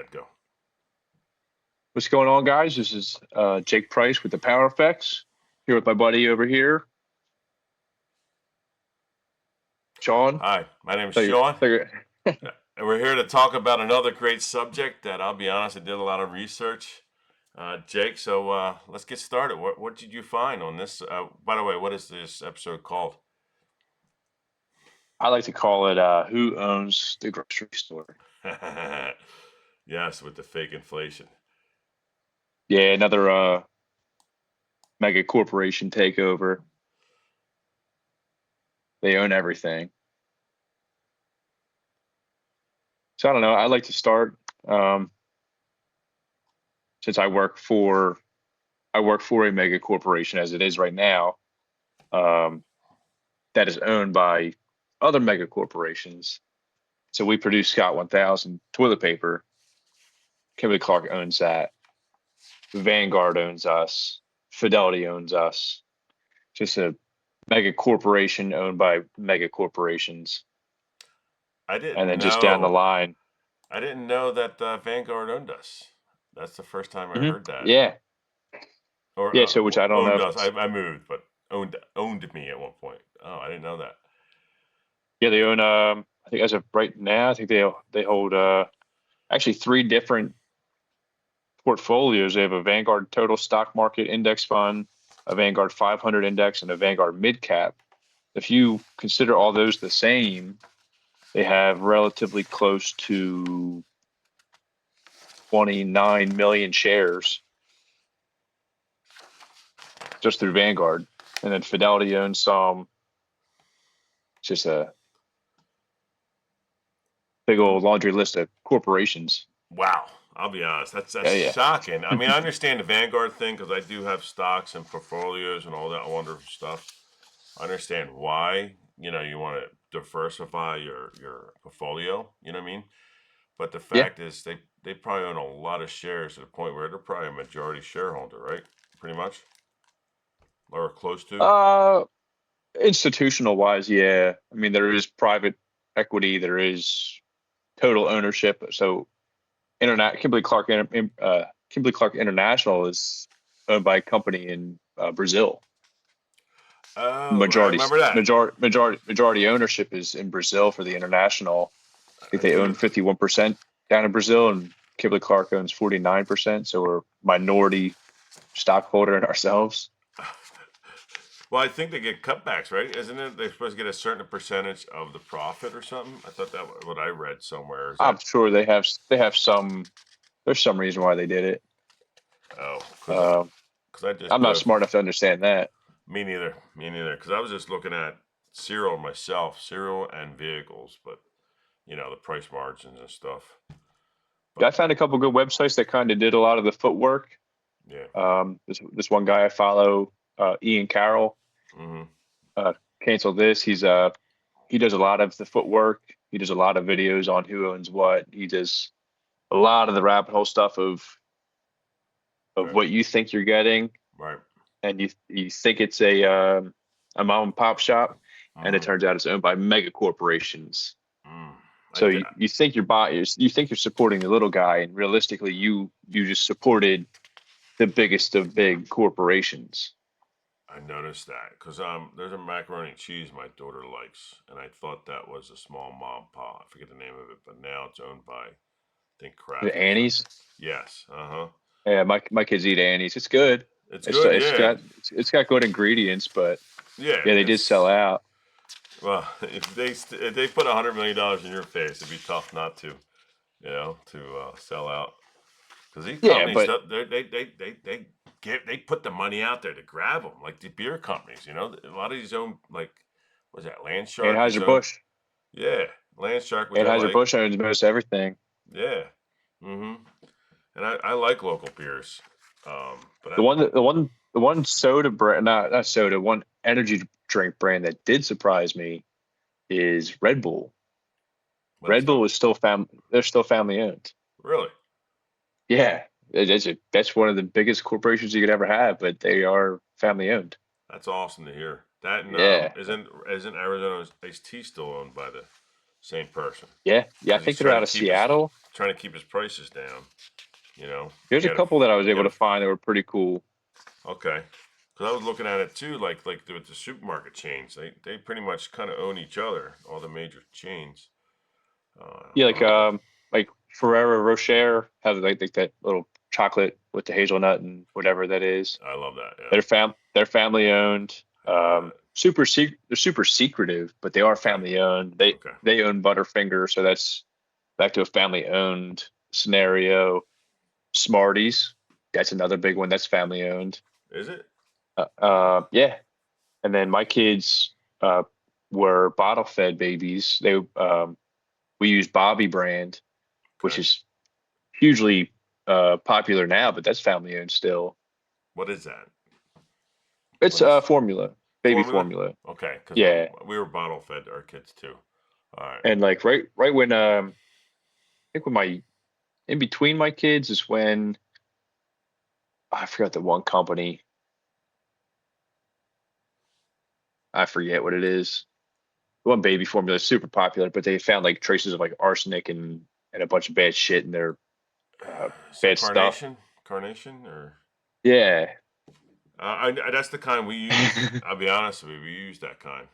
ahead, go. What's going on, guys? This is Jake Price with the Power Effects, here with my buddy over here, Sean. Hi, my name is Thank you. Sean, Thank you. and we're here to talk about another great subject that I'll be honest, I did a lot of research, Jake. So let's get started. What did you find on this? By the way, what is this episode called? I like to call it "Who Owns the Grocery Store?" Yes, with the fake inflation. Yeah, another mega corporation takeover. They own everything. So I don't know. I like to start since I work for a mega corporation as it is right now. Um, that is owned by other mega corporations. So we produce Scott 1000 toilet paper. Kimberly Clark owns that. Vanguard owns us. Fidelity owns us. Just a mega corporation owned by mega corporations. I And didn't then just down the know. line. I didn't know that Vanguard owned us. That's the first time I heard that. Yeah. Or Yeah. So which I don't know owned if us. it's, I moved, but owned me at one point. Oh, I didn't know that. yeah, they own I think as of right now, I think they hold actually three different portfolios. They have a Vanguard Total Stock Market Index Fund, a Vanguard 500 Index, and a Vanguard Mid Cap. If you consider all those the same, they have relatively close to 29 million shares just through Vanguard. And then Fidelity owns some. It's just a big old laundry list of corporations. Wow, I'll be honest. That's Yeah, yeah. shocking. I mean, I understand the Vanguard thing because I do have stocks and portfolios and all that wonderful stuff. I understand why you want to diversify your portfolio. You know what I mean? But the Yeah. fact is, they probably own a lot of shares to the point where they're probably a majority shareholder, right? Pretty much, or close to. Uh, Institutional wise, yeah. I mean, there is private equity, there is total ownership. So, Kimberly Clark International is owned by a company in Brazil. Oh, I remember that. Majority ownership is in Brazil for the international. I think I they do. own 51% down in Brazil, and Kimberly Clark owns 49%. So we're minority stockholder in ourselves. Well, I think they get cutbacks, right? Isn't it? They're supposed to get a certain percentage of the profit or something. I thought that was what I read somewhere. Is I'm that sure they have some. There's some reason why they did it. oh, Um, because I just I'm not smart enough to understand that. me neither, me neither. Because I was just looking at cereal myself, cereal and vehicles, but the price margins and stuff. Yeah, I But found a couple good websites that kind of did a lot of the footwork. yeah, This one guy I follow, Ian Carroll, mm-hmm. uh, canceled this. He does a lot of the footwork. He does a lot of videos on who owns what. He does a lot of the rabbit hole stuff of Right, what you think you're getting, right, and you think it's a mom and pop shop, and it mm-hmm. turns out it's owned by mega corporations. Mm. So you think you think you're supporting the little guy, and realistically, you just supported the biggest of big corporations. I noticed that because there's a macaroni and cheese my daughter likes, and I thought that was a small mom pop. I forget the name of it, but now it's owned by I think The Kraft or something. Annie's, Yes, uh-huh. yeah, my kids eat Annie's. It's good. It's It's good, it's yeah, got it's got good ingredients, but yeah. yeah, they did sell It's out. well, if they put $100 million in your face, it'd be tough not to, to sell out. Because these Yeah, companies, but they put the money out there to grab them, like the beer companies. A lot of these own like, what's that? Land Shark is Anheuser owned. Busch, Yeah, Land Shark was owned Anheuser like Busch owns most everything. yeah, mm-hmm. And I like local beers, but The one soda brand, not soda, one energy drink brand that did surprise me is Red Bull. what is Red that? Bull is still they're still family owned. Really? Yeah, that's one of the biggest corporations you could ever have, but they are family owned. That's awesome to hear. That and Yeah, isn't Arizona's Iced Tea still owned by the same person? yeah. I Because he's think they're trying out to of keep his Seattle. trying to keep his prices down. You know, There's you a got to, couple that I was you able got to find that were pretty cool. okay. Because I was looking at it too, like with the supermarket chains, they pretty much kind of own each other, all the major chains. Yeah, I don't know. like Ferrero Rocher has like that little chocolate with the hazelnut and whatever that is. I love that. Yeah, They're family owned. I love that. They're super secretive, but they are Okay, family owned. okay. They own Butterfinger, so that's back to a family owned scenario. Smarties, that's another big one that's family owned. Is it? Yeah, and then my kids uh, were bottle fed babies. We use Bobby brand, which Okay. is hugely popular now, but that's family owned still. What is that? It's What is formula, baby formula? formula. Okay, because Yeah, we were bottle fed our kids too. All right. and like right when I think when my in between my kids is when I forgot the one company. I forget what it is. The one baby formula is super popular, but they found like traces of like arsenic and a bunch of bad shit in their uh, Is that bad stuff. carnation? Carnation or Yeah. that's the kind we use. I'll be honest with you, we use that kind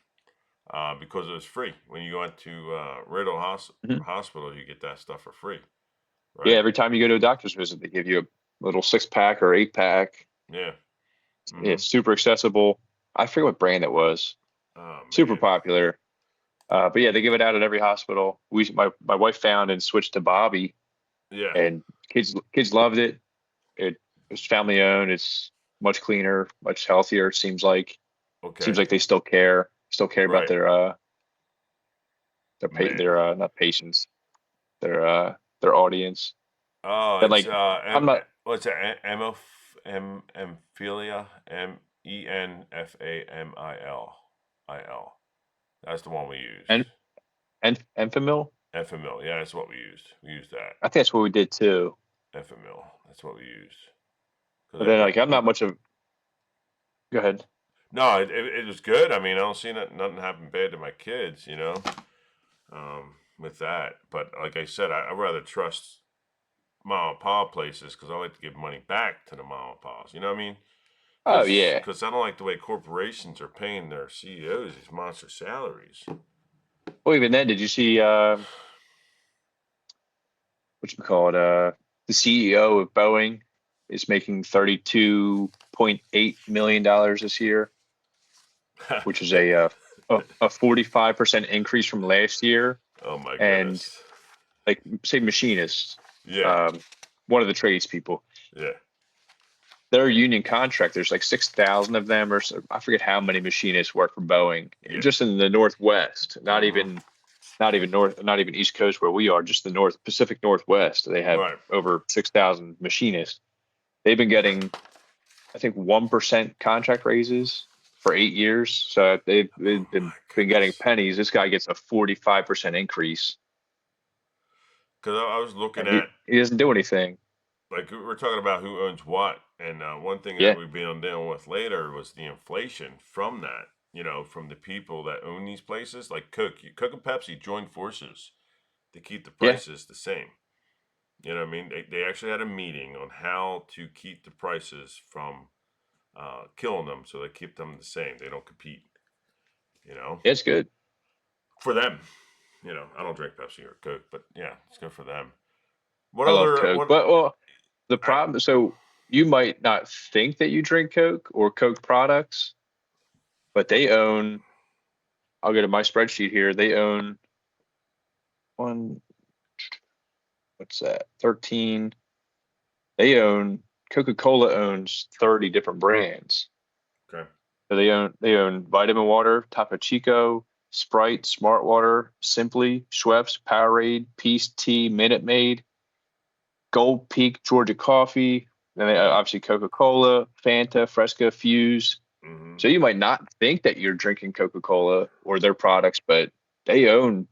because it was free. When you go into Riddle Mhm. Hospital, you get that stuff for free, Yeah, right? every time you go to a doctor's visit, they give you a little 6 pack or 8 pack. Yeah. It's Mm-hmm. super accessible. I forget what brand it was. Oh Super man. popular. But yeah, they give it out at every hospital. My wife found and switched to Bobby, Yeah. and kids loved it. It's family owned. It's much cleaner, much healthier. Seems Okay. like they still care about Right. Man. their not patients, their audience. Oh, And it's like I'm not. what's it? Amphilia, Enfamil. That's the one we use. and Enfamil. Enfamil. Yeah, that's what we used. We used that. I think that's what we did too. Enfamil. That's what we used. But Because then like I'm not much of. Go ahead. no, it was good. I mean, I don't see nothing happen bad to my kids, with that. But like I said, I'd rather trust mom and pop places because I like to give money back to the mom and pops. You know what I mean? Oh yeah. Because I don't like the way corporations are paying their CEOs these monster salaries. Well, even then, did you see what you call it? The CEO of Boeing is making $32.8 million this year, which is a 45% increase from last year. Oh my And goodness. like say machinists, Yeah, um, one of the tradespeople, yeah, their union contract, there's like 6,000 of them, or so, I forget how many machinists work for Boeing, yeah. just in the Northwest, Mm-hmm. not even north, not even East Coast where we are, just the North Pacific Northwest. They have Right. over 6,000 machinists. They've been getting, I think, 1% contract raises for 8 years. So Oh they've my been getting goodness. pennies. This guy gets a 45% increase, Because I was looking and at he doesn't do anything. like we're talking about who owns what, and one thing that Yeah, we've been dealing with later was the inflation from that. From the people that own these places, like Coke and Pepsi joined forces to keep the yeah, prices the same. You know what I mean? They actually had a meeting on how to keep the prices from killing them, so they keep them the same. They don't compete. You know, it's good. for them. I don't drink Pepsi or Coke, but yeah, it's good for them. What I love other Coke, what? but well, the I problem. So you might not think that you drink Coke or Coke products, but they own. I'll go to my spreadsheet here. They own one. What's that? 13. They own Coca-Cola owns 30 different brands. okay. So they own Vitamin Water, Topo Chico, Sprite, Smart Water, Simply, Schweppes, Powerade, Peace Tea, Minute Maid, Gold Peak, Georgia Coffee, and then obviously Coca-Cola, Fanta, Fresca, Fuse. Mm-hmm. So you might not think that you're drinking Coca-Cola or their products, but they own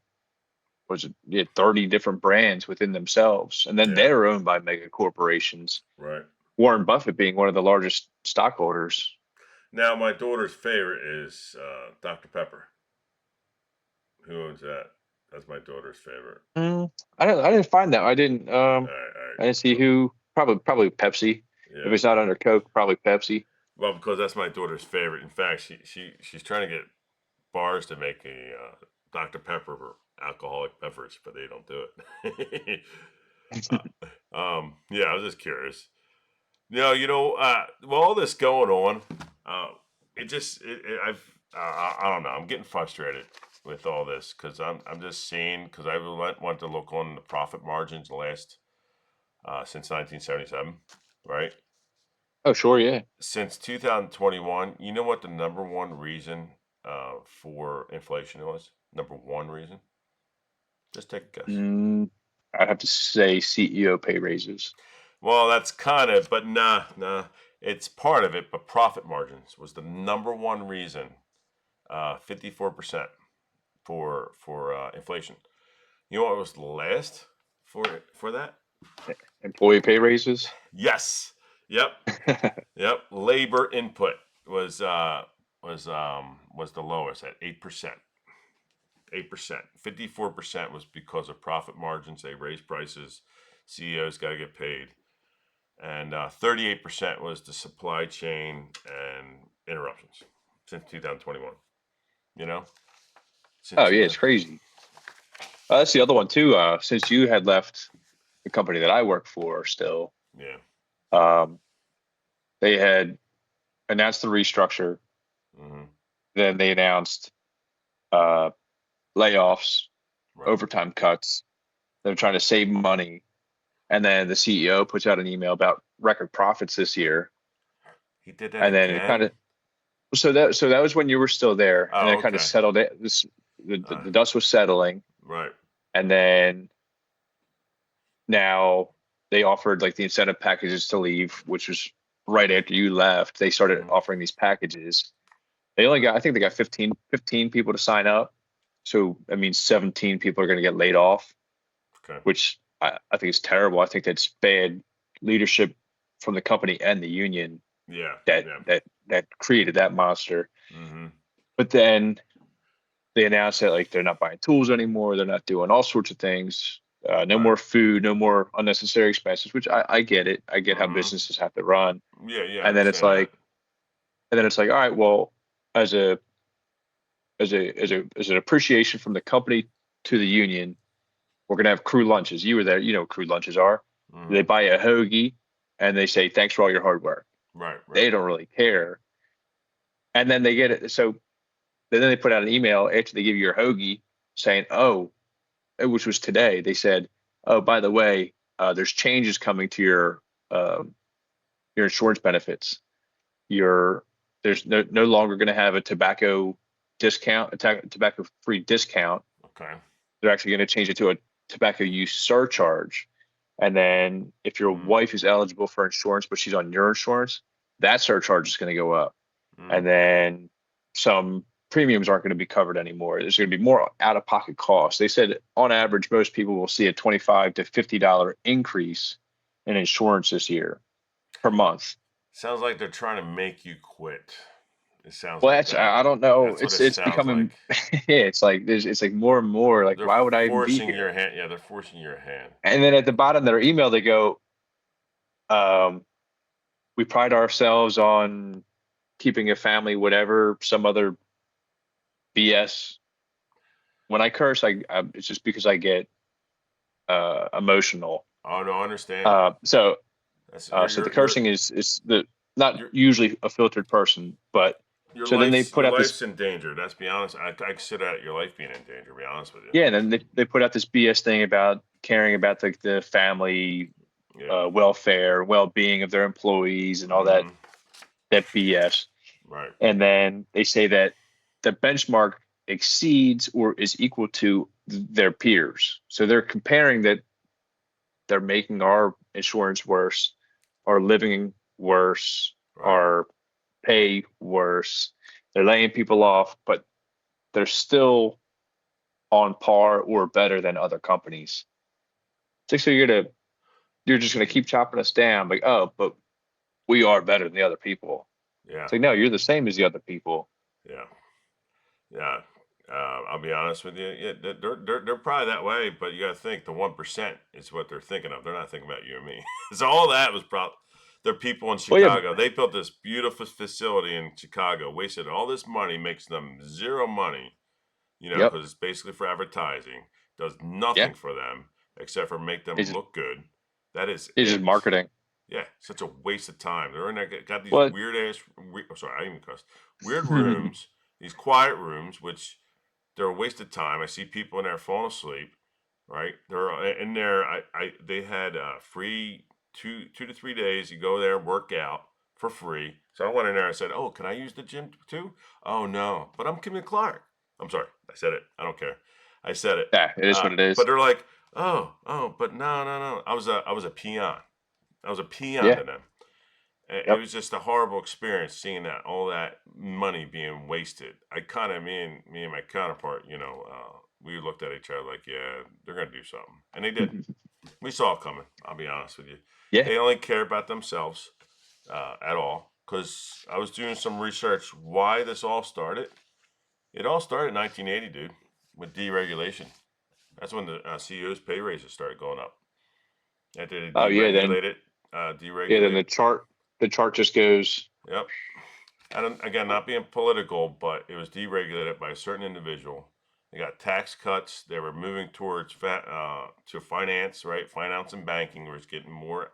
was it yeah, 30 different brands within themselves, and then Yeah. they're owned by mega corporations. Right. Warren Buffett being one of the largest stockholders. Now, my daughter's favorite is Dr. Pepper. Who owns that? That's my daughter's favorite. I didn't find that. All right, all right. I didn't see who. Probably Pepsi. If Yeah. it's not under Coke, probably Pepsi. Well, because that's my daughter's favorite. In fact, she's trying to get bars to make a Dr. Pepper for alcoholic beverage, but they don't do it. Yeah, I was just curious. With all this going on, uh, I don't know. I'm getting frustrated with all this because I'm just seeing because I went to look on the profit margins the last since 1977, right? Oh, sure, yeah. Since 2021, you know what the number one reason for inflation was? Number one reason? Just take a guess. Mm, I'd have to say CEO pay raises. Well, that's kind of, but nah. It's part of it, but profit margins was the number one reason. 54% for inflation. You know what was last for that? Employee pay raises. Yes. Yep. Yep. Labor input was was the lowest at 8%. 8%. 54% was because of profit margins. They raised prices. CEOs got to get paid. And 38% was the supply chain and interruptions since 2021. You know, since Oh yeah, 2000. it's crazy. That's the other one too. Since you had left the company that I work for, still, Yeah. um, they had announced the restructure. Hmm. Then they announced uh, layoffs, Right. overtime cuts. They're trying to save money, and then the CEO puts out an email about record profits this year, He did that and then it kind again. of so that was when you were still there, and then Oh, it kind of okay. settled. The Uh, dust was settling, right. and then now they offered like the incentive packages to leave, which was right after you left. They started Hmm. offering these packages. They only Right. got, I think they got 15 people to sign up. So that means 17 people are going to get laid off, Okay. which I think is terrible. I think that's bad leadership from the company and the union Yeah. that Yeah. that that created that monster. Hmm. But then they announced that like they're not buying tools anymore. They're not doing all sorts of things. No Right. more food, no more unnecessary expenses, which I get it. I get how Hmm. businesses have to run. Yeah. Yeah. I And then it's understand that. like, all right, well, as a as an appreciation from the company to the union, we're gonna have crew lunches. You were there, you know what crew lunches are. They Hmm. buy a hoagie and they say thanks for all your hard work. Right. Right. They don't really care. And then they get it. So then they put out an email after they give you your hoagie saying, oh, which was today. They said, oh, by the way, there's changes coming to um, your insurance benefits. Your there's no longer going to have a tobacco discount, a tobacco free discount. Okay. They're actually going to change it to a tobacco use surcharge. And then if your Mm. wife is eligible for insurance, but she's on your insurance, that surcharge is going to go up. Mm. And then some premiums aren't going to be covered anymore. There's going to be more out of pocket costs. They said on average, most people will see a $25 to $50 increase in insurance this year per month. Sounds like they're trying to make you quit. It sounds Well, like that's that. I don't know. That's what it It's sounds like. becoming yeah. It's like more and more like They're why would I even be forcing your here? hand. Yeah, they're forcing your hand. And then at the bottom of their email, they go, um, "We pride ourselves on keeping a family, whatever, some other BS." When I curse, it's just because I get emotional. Oh no, I understand. Uh, so That's so the cursing is the not you're usually a filtered person, but so then they put your out this life's in danger. Let's be honest. I consider that your life being in danger. To be honest with you. yeah, and then they put out this BS thing about caring about the family Yeah. welfare, well being of their employees, and all Hmm. that BS. Right. And then they say that the benchmark exceeds or is equal to their peers. So they're comparing that they're making our insurance worse, our living worse, Right. our pay worse. They're laying people off, but they're still on par or better than other companies. So you're just gonna keep chopping us down, like, oh, but we are better than the other people. Yeah. It's like, no, you're the same as the other people. Yeah. Yeah. I'll be honest with you. Yeah, they're probably that way, but you got to think the 1% is what they're thinking of. They're not thinking about you and me. So all that was probably they're people in Well, yeah, Chicago. They built this beautiful facility in Chicago, wasted all this money, makes them zero money. yep, Because it's basically for advertising. Does yeah. nothing for them except for make them It's just, look good. That is it's just it. marketing. Yeah, such a waste of time. They're in there, got these Well, weird ass. Sorry, I even cussed. Weird rooms, these quiet rooms, which they're a waste of time. I see people in there falling asleep. Right, they're in there. They had free 2 to 3 days. You go there, work out for free. So I went in there. I said, "Oh, can I use the gym too?" Oh no, but I'm Kimmy Clark. I'm sorry, I said it. I don't care. I said it. yeah, it is what it But is. they're like, "Oh, but no, no, no." I was a peon. I was a peon Yeah, to them. It yep. was just a horrible experience seeing that all that money being wasted. I kind of me and my counterpart, we looked at each other like, yeah, they're gonna do something, and they did. We saw it coming. I'll be honest with you. Yeah. They only care about themselves at all. Because I was doing some research why this all started. It all started in 1980, dude, with deregulation. That's when the CEOs' pay raises started going up. After they Oh yeah, then deregulated, yeah, then deregulated. the chart just goes. Yep. And again, not being political, but it was deregulated by a certain individual. They got tax cuts. They were moving towards to finance, right? Finance and banking was getting more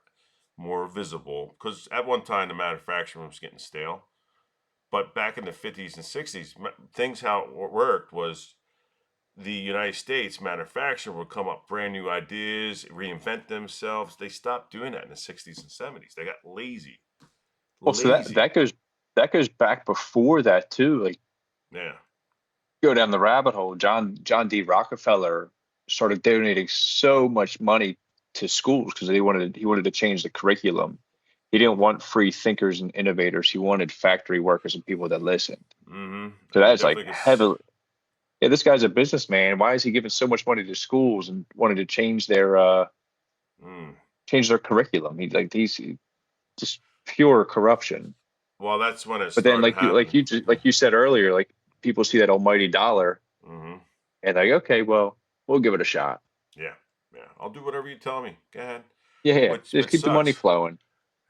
visible because at one time the manufacturing was getting stale. But back in the 50s and 60s, things how it worked was the United States manufacturer would come up brand new ideas, reinvent themselves. They stopped doing that in the 60s and 70s. They got lazy, Well, so that lazy. that goes back before that too. Like Yeah. go down the rabbit hole. John D. Rockefeller started donating so much money to schools because he wanted to change the curriculum. He didn't want free thinkers and innovators. He wanted factory workers and people that listened. Mm-hmm. So And they that's like definitely gets. heavily. Yeah, this guy's a businessman. Why is he giving so much money to schools and wanted to Mm. change their curriculum? He's just pure corruption. Well, that's when it But then started happening. like you said earlier, like people see that almighty dollar Mm-hmm. and like, okay, well, we'll give it a shot. Yeah, yeah. I'll do whatever you tell me. Go ahead. Yeah, yeah. Which Just which keep the money sucks. flowing.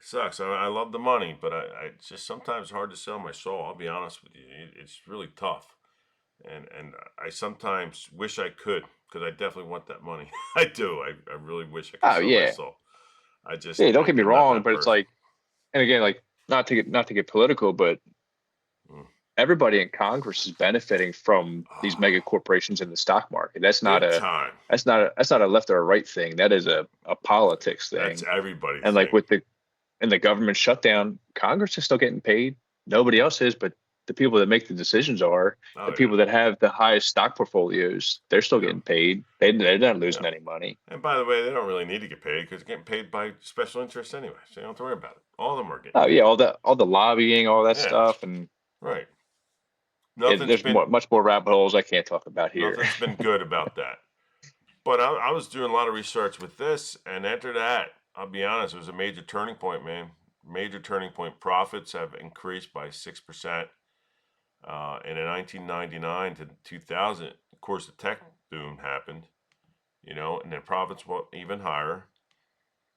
Sucks. I love the money, but I it's just sometimes hard to sell my soul. I'll be honest with you. It's really tough, and I sometimes wish I could because I definitely want that money. I do. I really wish I could Oh sell my yeah. soul. I just Yeah, don't get me I'm not wrong, that but it's person. like, and again, like not to get political, but Mm. everybody in Congress is benefiting from these Oh, mega corporations in the stock market. big time. That's not a left or a right thing. That is a politics That's thing. everybody And like thing. with the government shutdown, Congress is still getting paid. Nobody else is, but the people that make the decisions are the Oh yeah. people that have the highest stock portfolios. They're still Yeah. getting paid. They're not Yeah. losing any money. And by the way, they don't really need to get paid because they're getting paid by special interests anyway. So you don't have to worry about it. All of them are getting Oh yeah, paid. all the lobbying, all that Yeah. stuff, and Right. it, Nothing's there's been much more rabbit holes I can't talk about here. nothing's been good about that. But I was doing a lot of research with this, and after that, I'll be honest, it was a major turning point, man. Major turning point. Profits have increased by 6%. And in 1999 to 2000, of course, the tech boom happened, and then profits were even higher,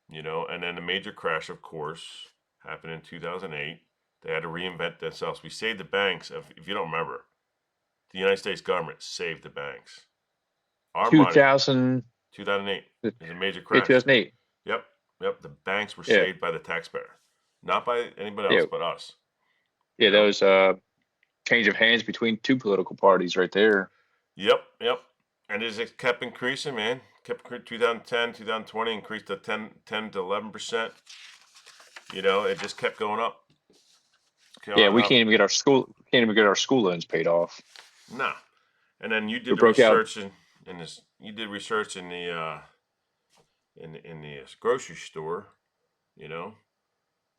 and then the major crash, of course, happened in 2008. They had to reinvent themselves. We saved the banks. If you don't remember, the United States government saved the banks. Our money, 2000, 2008, yeah, is a major crash. 2008. Yep, yep. The banks were Yeah, saved by the taxpayer, not by anybody yeah, else but us. You yeah. know. Those change of hands between two political parties right there. Yep, yep. And it kept increasing, man. Kept 2010, 2020 increased to 10 to 11%. It just kept going up, Yeah, going up. can't even get our school loans paid off. Nah. And then you We did the broke out. research in this. You did research in the grocery store. You know.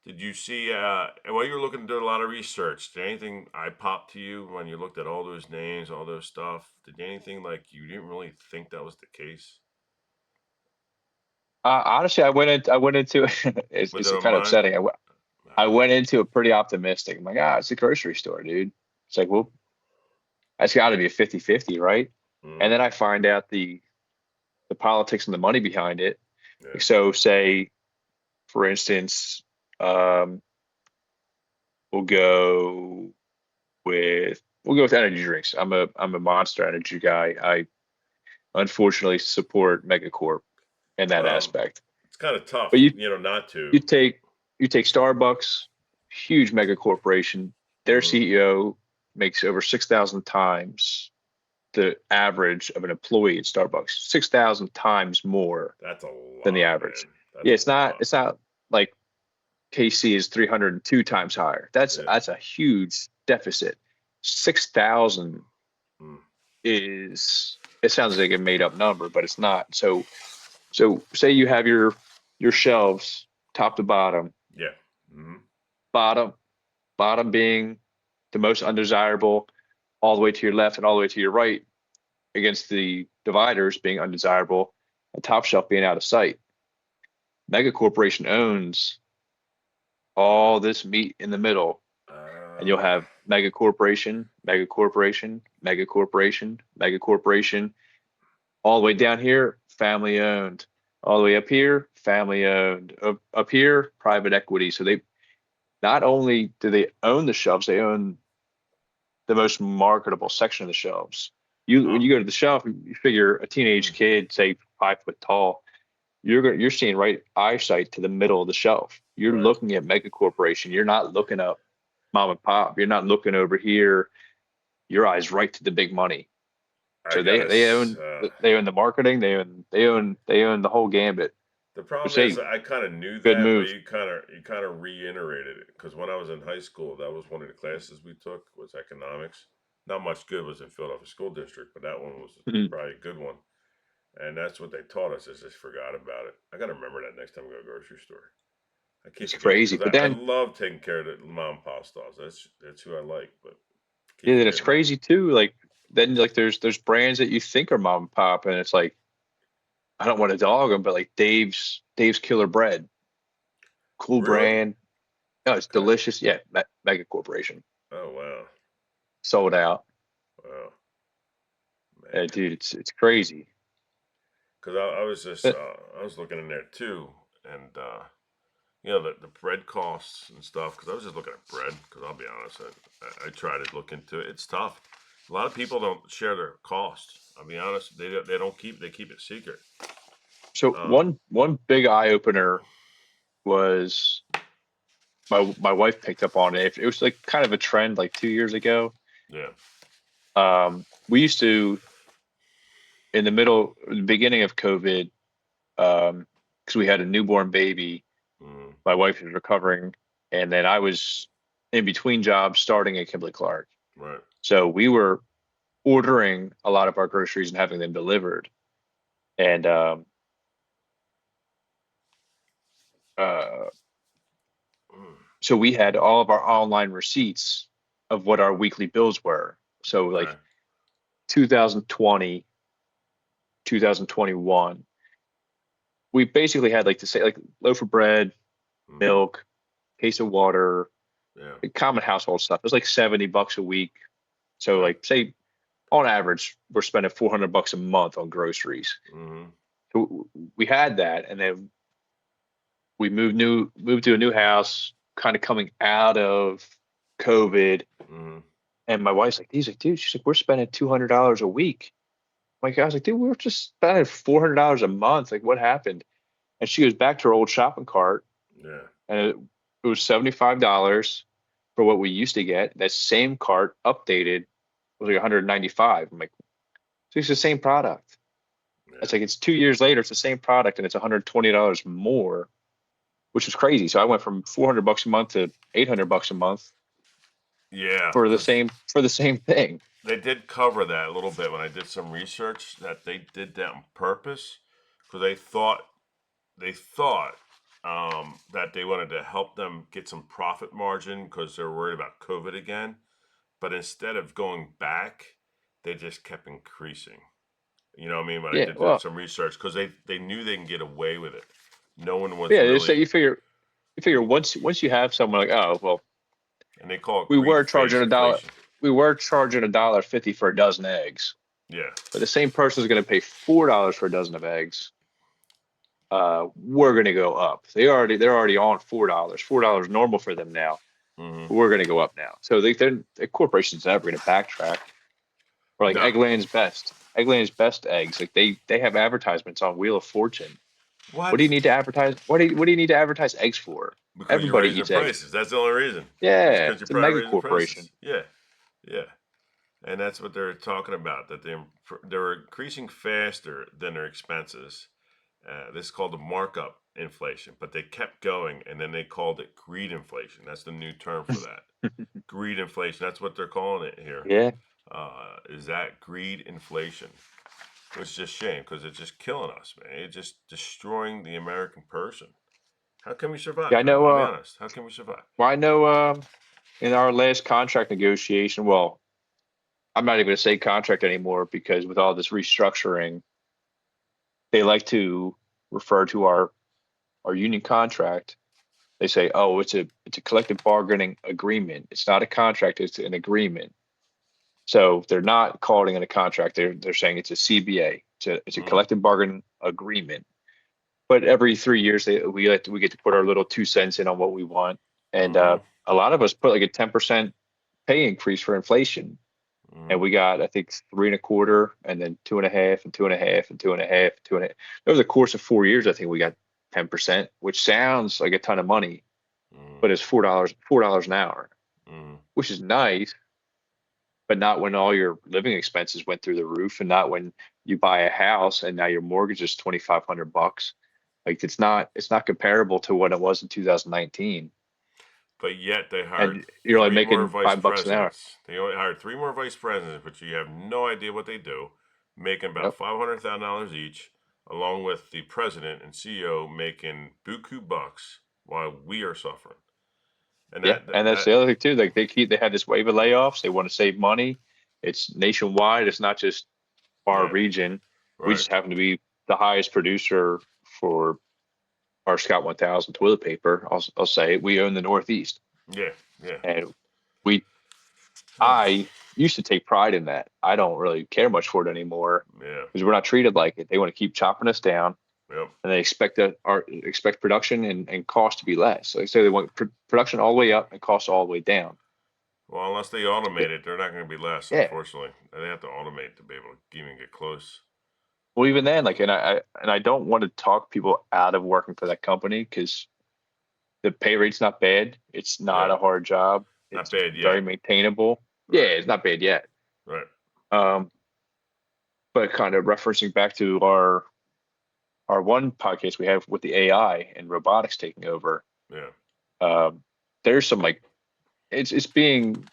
Did you see? While you were looking to do a lot of research, did anything eye pop to you when you looked at all those names, all those stuff? Did anything like you didn't really think that was the case? Honestly, I went into With it's it in kind of mind? upsetting. I Ah, went into it pretty optimistic. I'm like, it's a grocery store, dude. It's like, well, That's got to be a 50-50, right? And Mm, then I find out the politics and the money behind it. yeah. So say, for instance, um, we'll go we'll go with energy drinks. I'm a Monster Energy guy. I unfortunately support Megacorp in that Well, aspect. it's kind of But tough, not to. you take you take Starbucks, huge mega corporation. Their Hmm. CEO makes over 6,000 times the average of an employee at Starbucks. 6,000 times more That's a than the lot, average. man. That's Yeah, a it's lot. not like KC is 302 times higher. Yeah. That's a huge deficit. 6,000 Mm, is, it sounds like a made up number, but it's not. So say you have your shelves top to bottom, yeah. Hmm. bottom bottom being the most undesirable, all the way to your left and all the way to your right, against the dividers being undesirable, and top shelf being out of sight. Mega Corporation owns all this meat in the middle, and you'll Uh, have Mega Corporation, Mega Corporation, Mega Corporation, Mega Corporation, all the way down here, family owned. All the way up here, family owned. Up here, private equity. So they not only do they own the shelves, they own the most marketable section of the shelves. You uh, when you go to the shelf, you figure a teenage mm, kid, say 5 foot tall, you're seeing right eyesight to the middle of the shelf. You're right. looking at mega corporation. You're not looking up mom and pop. You're not looking over here. Your eyes right to the big money. I So gotta. they own the marketing. They own the whole gambit. The So problem is, say I kind of knew good that, but move. you kind of reiterated it because when I was in high school, that was one of the classes we took was economics. Not much good was in Philadelphia School District, but that one was probably a good one. And that's what they taught us. Is just forgot about it. I gotta remember that next time I go to the grocery store. I keep It's forgetting crazy. because But I then love taking care of the mom and pop stores. That's who I like, but keep yeah, then it's forgetting that. crazy too. Like then like there's brands that you think are mom and pop, and it's like I don't want to dog them, but like Dave's Killer Bread, cool Really? brand. No, it's Okay. delicious. Yeah, mega corporation Oh wow, sold out. wow, man. Dude, it's crazy. Because I was just But I was looking in there too, and the bread costs and stuff. Because I was just looking at bread. Because I'll be honest, I try to look into it. It's tough. A lot of people don't share their costs. I'll be honest. They don't keep it secret. so Um, one big eye opener was my wife picked up on it. It was like kind of a trend like 2 years ago. yeah. We used to in the beginning of COVID, because we had a newborn baby. Mm, My wife was recovering, and then I was in between jobs starting at Kimberly Clark. right. So we were ordering a lot of our groceries and having them delivered. And uh, Mm, so we had all of our online receipts of what our weekly bills were. So okay. like 2020, 2021, we basically had like to say like loaf of bread, Mm, milk, case of water, yeah. like common household stuff. It was like $70 a week. So Okay. like say on average, we're spending $400 a month on groceries. Mm-hmm. So we had that, and then we moved to a new house, kind of coming out of COVID. Mm-hmm. And my wife's like, he's like, dude, she's like, we're spending $200 a week. Like, I was like, dude, we were just spending $400 a month. Like, what happened? And she goes back to her old shopping cart, Yeah. and it was $75 for what we used to get. That same cart updated was like 195. I'm like, so it's the same product. It's Yeah. like it's 2 years later, it's the same product, and it's $120 more, which was crazy. So I went from $400 a month to $800 a month Yeah. Because for the same thing. they did cover that a little bit when I did some research that they did that on purpose because they thought that they wanted to help them get some profit margin because they're worried about COVID again. But instead of going back, they just kept increasing. You know what I mean? When I Yeah, did well, some research because they knew they can get away with it. No one was yeah. It's that really, you figure once you have someone like, oh well, and they call it we were charging a dollar. greedflation. we were charging $1.50 for a dozen eggs, Yeah. but the same person is going to pay $4 for a dozen of eggs. We're going to go up. They're already on $4. $4 normal for them now. Hmm. We're going to go up now. So the corporation's never going to backtrack. Or like No. Eggland's best eggs. Like they have advertisements on Wheel of Fortune. What do you What? need to advertise? What do you need to advertise eggs for? Because you're Everybody raising the eats eggs. prices. That's the only reason. It's Yeah, because you're it's a probably mega raising the corporation. prices. Yeah. Yeah. And that's what they're talking about. That they're increasing faster than their expenses. This is called the markup inflation, but they kept going, and then they called it greed inflation. That's the new term for that. Greed inflation. That's what they're calling it here. Yeah. Is that greed inflation? Which is just shame because it's just killing us, man. It's just destroying the American person. How can we survive, Yeah, I Kyle? know. I'll be honest. How can we survive? Well, I know. In our last contract negotiation, well, I'm not even going to say contract anymore because with all this restructuring, they like to refer to our union contract. They say, "Oh, it's a collective bargaining agreement. It's not a contract. It's an agreement." So they're not calling it a contract. They're saying it's a CBA. It's a Mm, collective bargaining agreement. But every 3 years, we get to put our little 2 cents in on what we want, and mm-hmm, a lot of us put like a 10% pay increase for inflation, and mm, we got I think 3.25, and then 2.5, and 2.5, and 2.5, 2.5. Over the course of 4 years, I think we got 10%, which sounds like a ton of money, mm, but it's $4 an hour, mm. which is nice, but not when all your living expenses went through the roof, and not when you buy a house and now your mortgage is $2,500. Like it's not comparable to what it was in 2019, But yet they hired and you're like three more making vice $5 an hour. presidents. They only hired three more vice presidents, but you have no idea what they do, making about Yep. $500,000 each, along with the president and CEO making buku bucks while we are suffering. And Yeah, that that, and that's that the other thing too. Like they have this wave of layoffs. They want to save money. It's nationwide. It's not just our yeah, region. We right, just happen to be the highest producer for our Scott 1000 toilet paper. I'll say we own the Northeast, yeah, yeah, and we I used to take pride in that. I don't really care much for it anymore yeah, because we're not treated like it. They want to keep chopping us down, yep. and they expect production and cost to be less. So they say they want production all the way up and cost all the way down. Well, unless they automate it, they're not going to be less. Yeah. Unfortunately, they have to automate to be able to even get close. Well, even then, like, and I don't want to talk people out of working for that company because the pay rate's not bad. It's not Yeah, a hard job. not It's bad very yet. maintainable. Yeah, Right, it's not bad yet. right. Um, but kind of referencing back to our one podcast we have with the AI and robotics taking over, Yeah, um, there's some like it's being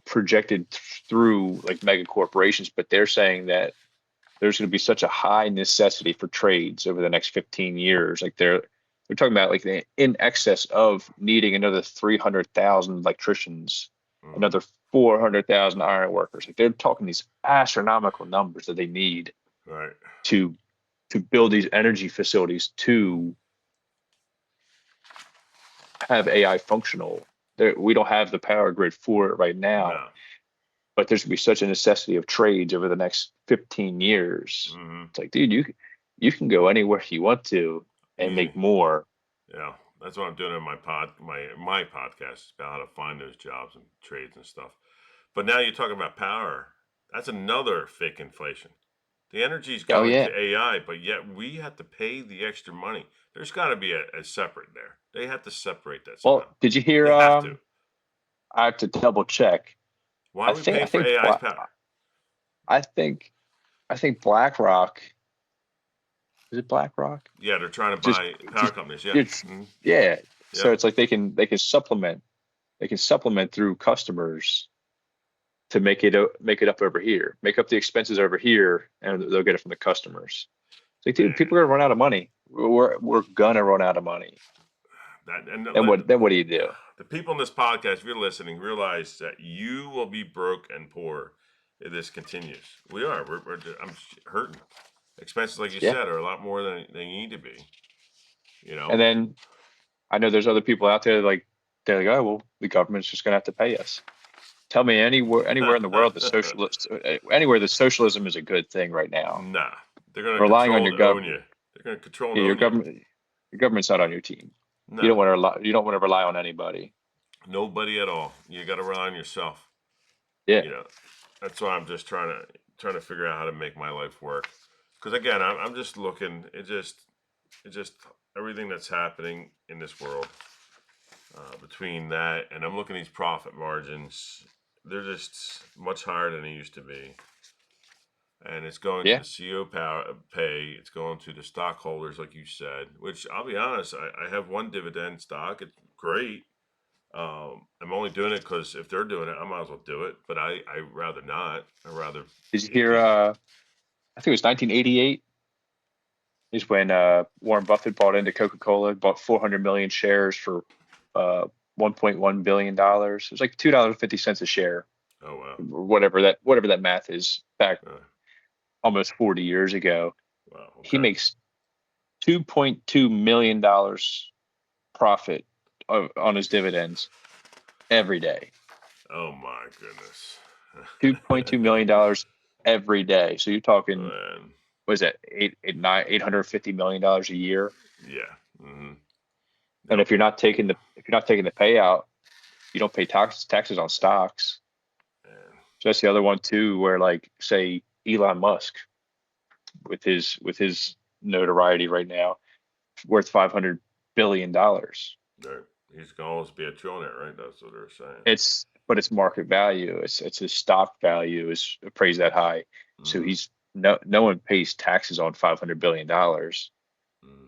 projected through like mega corporations, but they're saying that there's going to be such a high necessity for trades over the next 15 years. Like they're talking about like in excess of needing another 300,000 electricians, mm, another 400,000 iron workers. Like they're talking these astronomical numbers that they need right. to to build these energy facilities to have AI functional. We don't have the power grid for it right now, No. but there's going to be such a necessity of trades over the next 15 years. Mm-hmm. It's like, dude, you can go anywhere you want to and Easy. make more. Yeah, that's what I'm doing in my podcast about how to find those jobs and trades and stuff. But now you're talking about power. That's another fake inflation. The energy's Oh going yeah. to AI, but yet we have to pay the extra money. There's got to be a separate there. They have to separate that Well, somehow. did you hear? They have to. I have to double check. Why I are we think I paying for think AI's power? I think I think BlackRock, is it BlackRock? Yeah, they're trying to Just buy power just companies. Yeah. it's Mm-hmm. yeah. So Yep. it's like they can supplement through customers to make it up over here, make up the expenses over here, and they'll get it from the customers. It's like, dude, Man, people are gonna run out of money. We're gonna run out of money. that and Then what do you do? the people in this podcast, if you're listening, realize that you will be broke and poor if this continues. We are. I'm hurting. Expenses, like you Yeah. said, are a lot more than they need to be. You And know. then I know there's other people out there like they're like, oh well, the government's just gonna have to pay us. Tell me anywhere in the world that anywhere that socialism is a good thing right now. Nah, they're gonna Relying on control your and own government, you. They're gonna control and your own you. government's not on your team. No, You don't want to rely on anybody. nobody at all. You got to rely on yourself. Yeah. You know, that's why I'm just trying to figure out how to make my life work. Because again, I'm just looking. It just everything that's happening in this world between that and I'm looking at these profit margins. They're just much higher than they used to be, and it's going to Yeah. the CEO pay. It's going to the stockholders, like you said. Which I'll be honest, I have one dividend stock. It's great. I'm only doing it because if they're doing it, I might as well do it. But I rather not. I rather Did you it hear? be. I think it was 1988 is when Warren Buffett bought into Coca-Cola, bought 400 million shares for uh, 1.1 billion dollars. It was like $2.50 a share, Oh wow. or whatever that math is. Back Uh, almost 40 years ago, wow. he Okay. makes $2.2 million profit on his dividends every day. Oh my goodness. $2.2 million every day. So you're talking, Man. what is that, $850 million a year? Yeah. Mm-hmm. And Yep. if you're not taking the payout, you don't pay taxes on stocks. And So that's the other one too, where like say Elon Musk with his notoriety right now, worth $500 billion. right. He's gonna always be a trillionaire, right? That's what they're saying. But it's market value. It's his stock value is appraised that high. So Mm-hmm. he's no one pays taxes on $500 billion. Mm-hmm.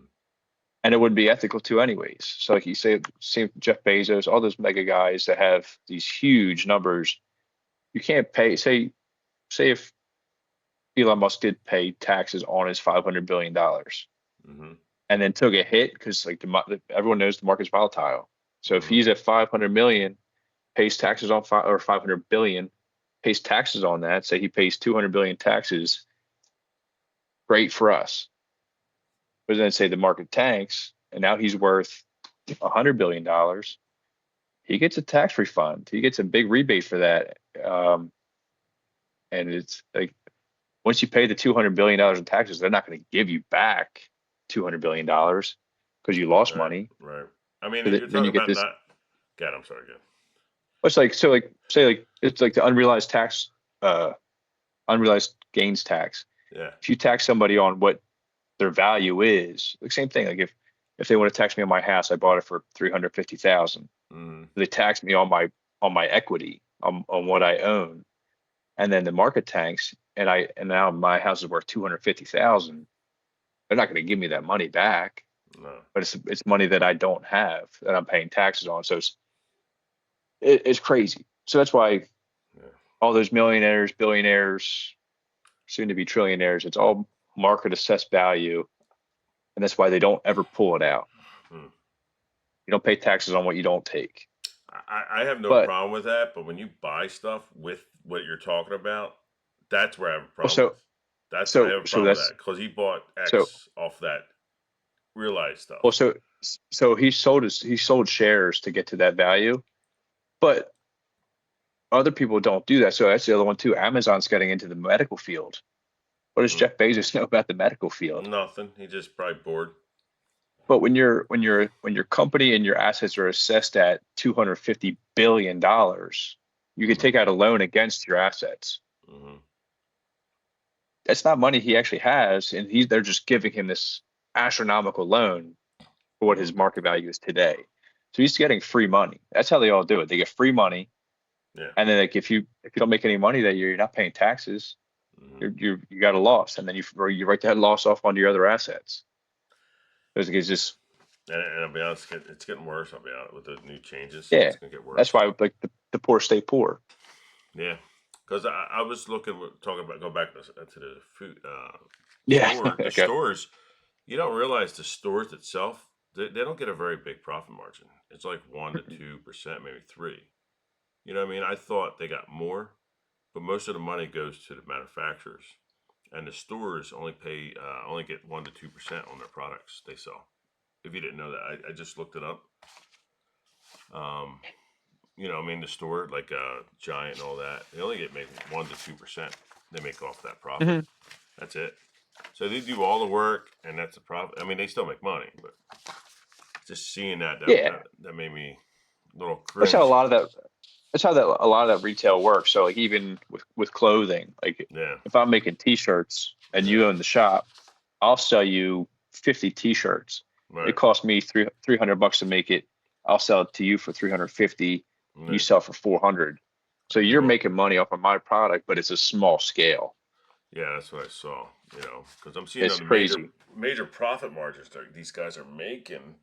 And it wouldn't be ethical to anyways. So like you say, same Jeff Bezos, all those mega guys that have these huge numbers, you can't pay. Say if Elon Musk did pay taxes on his $500 billion Mm-hmm. and then took a hit because like everyone knows the market's volatile. So if Mm-hmm. he's at 500 million, pays taxes on five or 500 billion, pays taxes on that. Say he pays 200 billion taxes, great for us. But then say the market tanks and now he's worth $100 billion. He gets a tax refund. He gets a big rebate for that. And it's like once you pay the $200 billion in taxes, they're not going to give you back $200 billion because you lost Right. money. Right. I mean, So you're then talking you get about this. not. God, I'm sorry. Again. It's like so like say like it's like the uh unrealized gains tax. Yeah. If you tax somebody on what their value is, the same thing. Like if they want to tax me on my house, I bought it for 350,000. Mm-hmm. They tax me on my equity on what Yeah. I own, and then the market tanks, and now my house is worth 250,000. They're not going to give me that money back, No. but it's money that I don't have that I'm paying taxes on. So it's crazy. So that's why Yeah. all those millionaires, billionaires, soon to be trillionaires, it's all market assessed value, and that's why they don't ever pull it out. Hmm. You don't pay taxes on what you don't take. I have no But problem with that, but when you buy stuff with what you're talking about, that's where I have a well, problem with. I have a so problem with that's that because he bought so X off that realized well, stuff. so he sold shares to get to that value, but other people don't do that. So that's the other one too. Amazon's getting into the medical field. What does Mm. Jeff Bezos know about the medical field? Nothing. He just probably bored. But when your company and your assets are assessed at $250 billion, you can Mm-hmm. take out a loan against your assets. Mm-hmm. That's not money he actually has, and they're just giving him this astronomical loan for what Mm-hmm. his market value is today. So he's getting free money. That's how they all do it. They get free money, Yeah. and then like if you don't make any money that year, you're not paying taxes. Mm-hmm. You got a loss, and then you write that loss off onto your other assets. It's just And I'll be honest, it's getting worse. I'll be honest with the new changes. yeah. It's gonna get That's worse. why like the poor stay poor. Yeah, because I was looking, talking about, go back to the food Yeah. the Okay. stores. You don't realize the stores itself, they don't get a very big profit margin. It's like 1 to 2%, maybe three. You know what I mean? I thought they got more, but most of the money goes to the manufacturers, and the stores only get 1 to 2% on their products they sell. If you didn't know that, I just looked it up. Um, I mean, the store like Giant and all that, they only get maybe 1 to 2%. They make off that profit. Hmm. That's it. So they do all the work, and that's the profit. I mean, they still make money, but just seeing Yeah, that made me a little that's how a cringe. lot of that. That's how that a lot of that retail works. So like even with clothing, like Yeah, if I'm making T-shirts and yeah, you own the shop, I'll sell you 50 T-shirts. It right. cost me $300 to make it. I'll sell it to you for 350. You Yeah. sell for 400. So I you're do. making money off of my product, but it's a small scale. Yeah, that's what I saw. Because I'm seeing It's on the major crazy. major profit margins that these guys are making,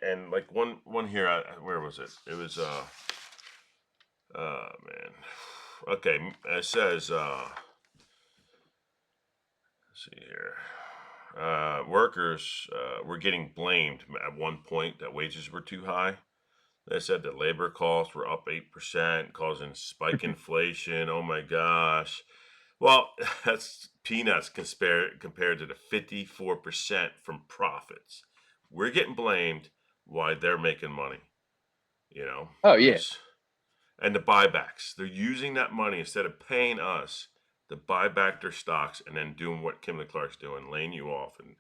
and like one here, where was it? It was man, okay. It says let's see here. Workers were getting blamed at one point that wages were too high. They said that labor costs were up 8%, causing spike inflation. Oh my gosh. Well, that's peanuts compared to the 54% from profits. We're getting blamed why they're making money, you know? Oh yeah. Just and the buybacks. They're using that money instead of paying us to buy back their stocks and then doing what Kimberly Clark's doing, laying you off and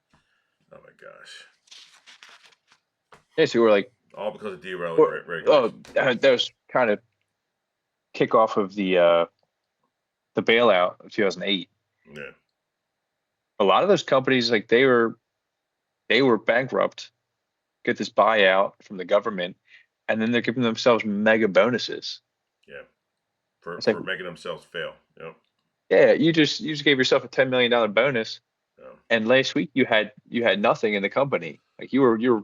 oh my gosh. Yeah, so we're like, All because of derailing well, oh, regulation. that was kind of kickoff of the bailout of 2008. Yeah. A lot of those companies, like they were bankrupt, get this buyout from the government, and then they're giving themselves mega bonuses. Yeah. For It's like, for making themselves fail. Yep. yeah, you just gave yourself a $10 million bonus, Yep. and last week you had nothing in the company. Like you were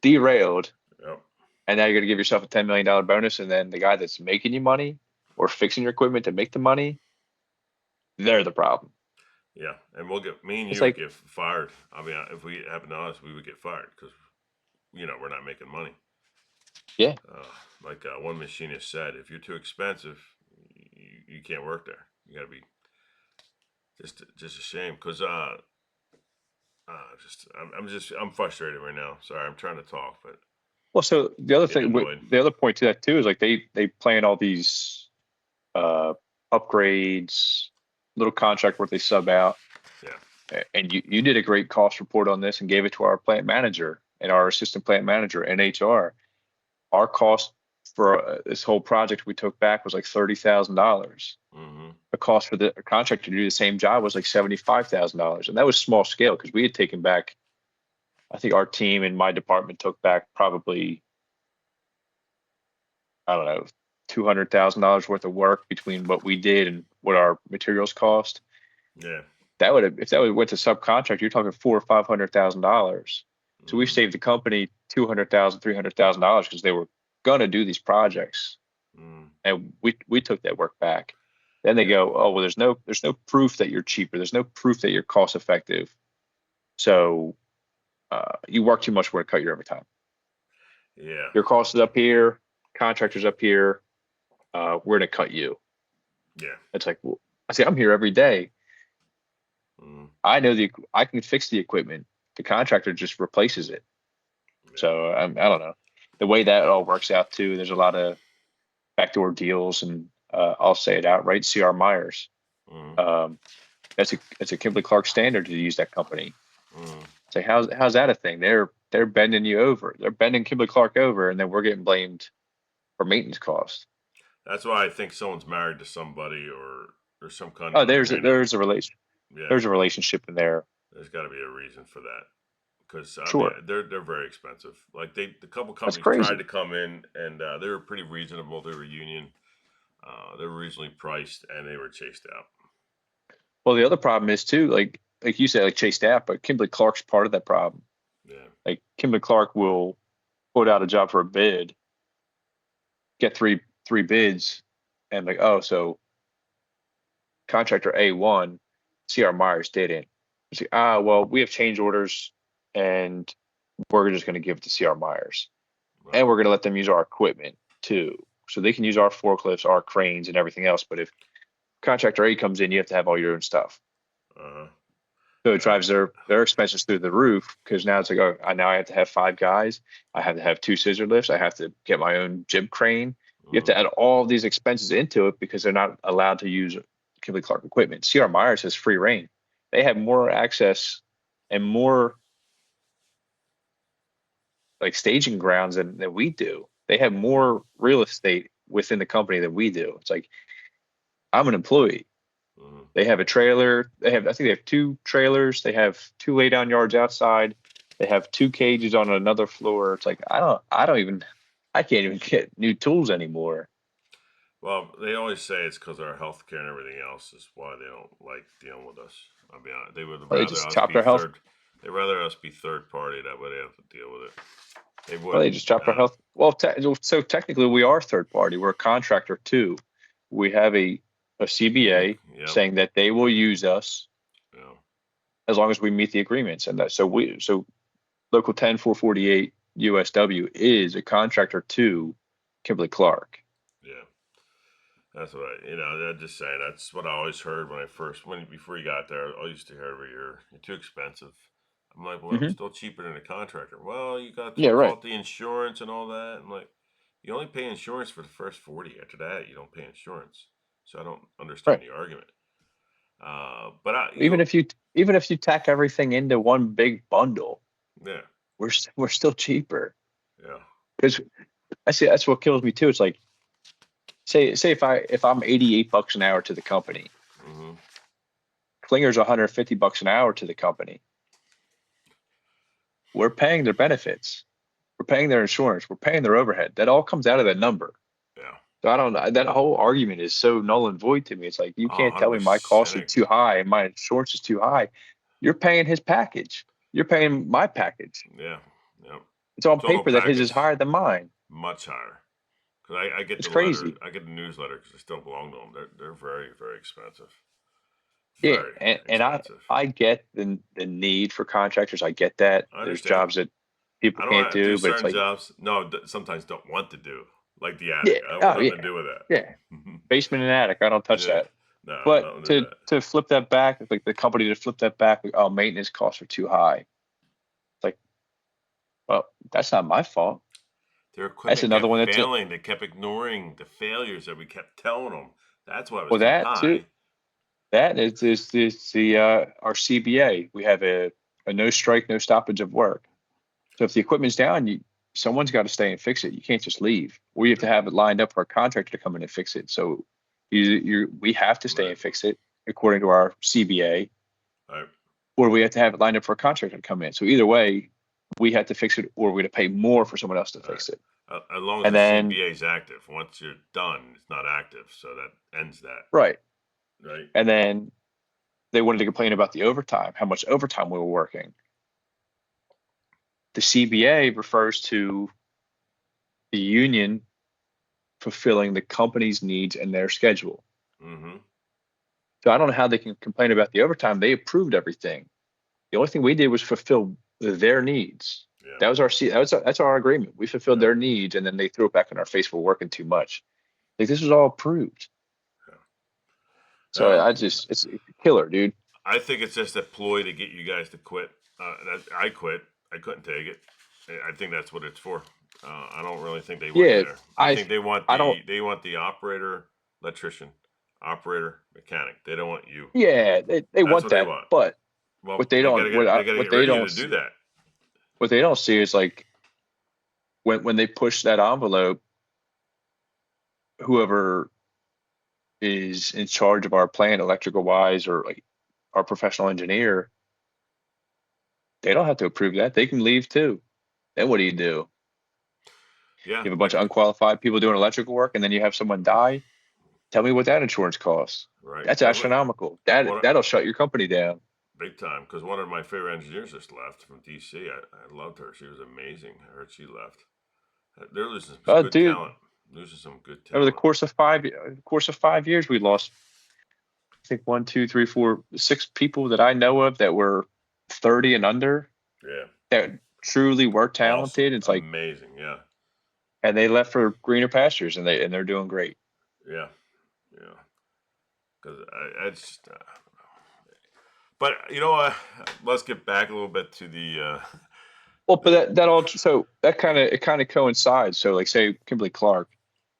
derailed, Yep. and now you're gonna give yourself a $10 million bonus, and then the guy that's making you money or fixing your equipment to make the money, they're the problem. Yeah, and we'll get me and It's you would like, get fired. I mean, if we happen to us, we would get fired because we're not making money. yeah, Uh, like one machinist said, if you're too expensive, you can't work there. You got to be just a shame because I'm frustrated right now. Sorry, I'm trying to talk, but well, so the other getting thing, annoyed. the other point to that too is like they plan all these uh upgrades, little contract where they sub out. Yeah, And you did a great cost report on this and gave it to our plant manager and our assistant plant manager and HR. Our cost for this whole project we took back was like $30,000. mm-hmm. The cost for the contractor to do the same job was like $75,000, and that was small scale because we had taken back. I think our team in my department took back probably, I don't know, $200,000 worth of work between what we did and what our materials cost. Yeah, That would have, if that would went to subcontract, you're talking four or $500,000. So we mm-hmm. saved the company $200,000, $300,000 because they were gonna do these projects, Mm-hmm. and we took that work back. Then they Yeah, go, oh well, there's no proof that you're cheaper. There's no proof that you're cost effective. So you work too much, we're gonna cut your overtime. yeah, Your cost is up here, contractors up here. We're gonna cut you. yeah. It's like, well, I say I'm here every day. Mm-hmm. I can fix the equipment. The contractor just replaces it. Yeah, So I don't know the way that all works out too. There's a lot of backdoor deals, and I'll say it outright. C.R. Myers. mm-hmm. Um, that's a Kimberly Clark standard to use that company. Mm-hmm. Say how's that a thing? They're bending you over. They're bending Kimberly Clark over, and then we're getting blamed for maintenance costs. That's why I think someone's married to somebody or some kind of Oh, there's a, underhanded. there's a relation Yeah, there's a relationship in there. there's got to be a reason for that. Because I mean, Sure, they're very expensive. Like the couple that's companies tried crazy. to come in and they were pretty reasonable. They were union. They were reasonably priced and they were chased out. Well, the other problem is too, like you said, like Chase Staff, but Kimberly Clark's part of that problem. Yeah. Like Kimberly Clark will put out a job for a bid, get three bids, and like, oh, so contractor A won, C.R. Myers didn't. It's like, well, we have change orders, and we're just going to give it to C.R. Myers, and Right. we're going to let them use our equipment too, so they can use our forklifts, our cranes, and everything else. But if contractor A comes in, you have to have all your own stuff. Uh huh. So it drives their expenses through the roof because now it's like, oh, now I have to have 5 guys. I have to have 2 scissor lifts. I have to get my own jib crane. You have to add all these expenses into it because they're not allowed to use Kimberly Clark equipment. C.R. Myers has free reign. They have more access and more like staging grounds than we do. They have more real estate within the company than we do. It's like I'm an employee. Mhm. They have a trailer. I think they have 2 trailers. They have 2 lay-down yards outside. They have 2 cages on another floor. It's like I can't even get new tools anymore. Well, they always say it's because our health care and everything else is why they don't like dealing with us. I'll be honest. They would Well, they rather just us chopped be our health. third. They'd rather us be third party. That way they have to deal with it. They Well, they wouldn't. just chopped our health. Well, so technically we are third party. We're a contractor too. We have a CBA Yep. saying that they will use us Yeah. as long as we meet the agreements, and that so local 10448 USW is a contractor to Kimberly Clark. Yeah. That's what I'm just saying. That's what I always heard when I first, before you got there. I used to hear every year, you're too expensive. I'm like, well, I'm Hmm. still cheaper than a contractor. Well, you got Yeah, right. faulty insurance and all that. I'm like, you only pay insurance for the first 40. After that, you don't pay insurance. So I don't understand Right. the argument. But Even if you even if you tack everything into one big bundle, yeah, we're still cheaper. yeah, Because I see that's what kills me too. It's like say if I'm $88 an hour to the company, hmm Klinger's $150 an hour to the company. We're paying their benefits, we're paying their insurance, we're paying their overhead. That all comes out of that number. yeah. So I don't know. That whole argument is so null and void to me. It's like you Oh, can't tell me my 100%. costs are too high and my insurance is too high. You're paying his package. You're paying my package. Yeah, yeah. It's on Total paper that his is package higher than mine. much higher. Cause I get It's the letter, crazy. I get the newsletter because I still belong to them. They're very very expensive, Yeah, very and expensive. I get the need for contractors. I get that. I There's understand. jobs that people I don't can't want to do do, but it's certain like, jobs. No, sometimes don't want to do like the yeah, attic. I don't want oh nothing to yeah, do with yeah. that. Basement and attic, I don't touch Yeah, that. no, But nothing to do that. to flip that back, like the company to flip that back, like, oh, maintenance costs are too high. It's like, well, that's not my fault. Their That's equipment another kept one that's failing. They kept ignoring the failures that we kept telling them. That's why it was well too that too. high. That is the our CBA. We have a no strike, no stoppage of work. So if the equipment's down, someone's got to stay and fix it. You can't just leave. We have to have it lined up for a contractor to come in and fix it. So we have to stay Right, and fix it according to our CBA, right, or we have to have it lined up for a contractor to come in. So either way, we have to fix it, or we're going to pay more for someone else to right. fix it. As long as And the then CBA is active. Once you're done, it's not active, so that ends that. right, Right. and then they wanted to complain about the overtime, how much overtime we were working. The CBA refers to the union fulfilling the company's needs and their schedule. Mm-hmm. So I don't know how they can complain about the overtime. They approved everything. The only thing we did was fulfill their needs. Yeah. That was that's our agreement. We fulfilled Yeah. their needs, and then they threw it back in our face for working too much. Like this was all approved. So Yeah. I just it's a killer, dude. I think it's just a ploy to get you guys to quit. I quit. I couldn't take it. I think that's what it's for. I don't really think they want you Yeah, there. I I think they want I don't. the operator, electrician, operator, mechanic. They don't want you. Yeah, they That's want what they that, want. but Well, what they don't they gotta what get they rid of you don't to do see, that. what they don't see is like when they push that envelope, whoever is in charge of our plant, electrical wise, or like our professional engineer, they don't have to approve that. They can leave too. Then what do? You Yeah, have a bunch of like unqualified people doing electrical work, and then you have someone die. Tell me what that insurance costs. right. That's astronomical. What That'll shut your company down. big time because one of my favorite engineers just left from DC. I loved her. She was amazing. I heard she left. They're losing some good Dude, talent. Losing some good over the talent. course of 5 years, we lost, I think, one, two, three, four, 6 people that I know of that were 30 and under Yeah, that truly were awesome, talented. It's like, amazing. Yeah, and they left for greener pastures, and they're doing great. yeah, yeah. Because I just But you know what? Let's get back a little bit to Well, but the that all so that kind of coincides. So like say Kimberly Clark,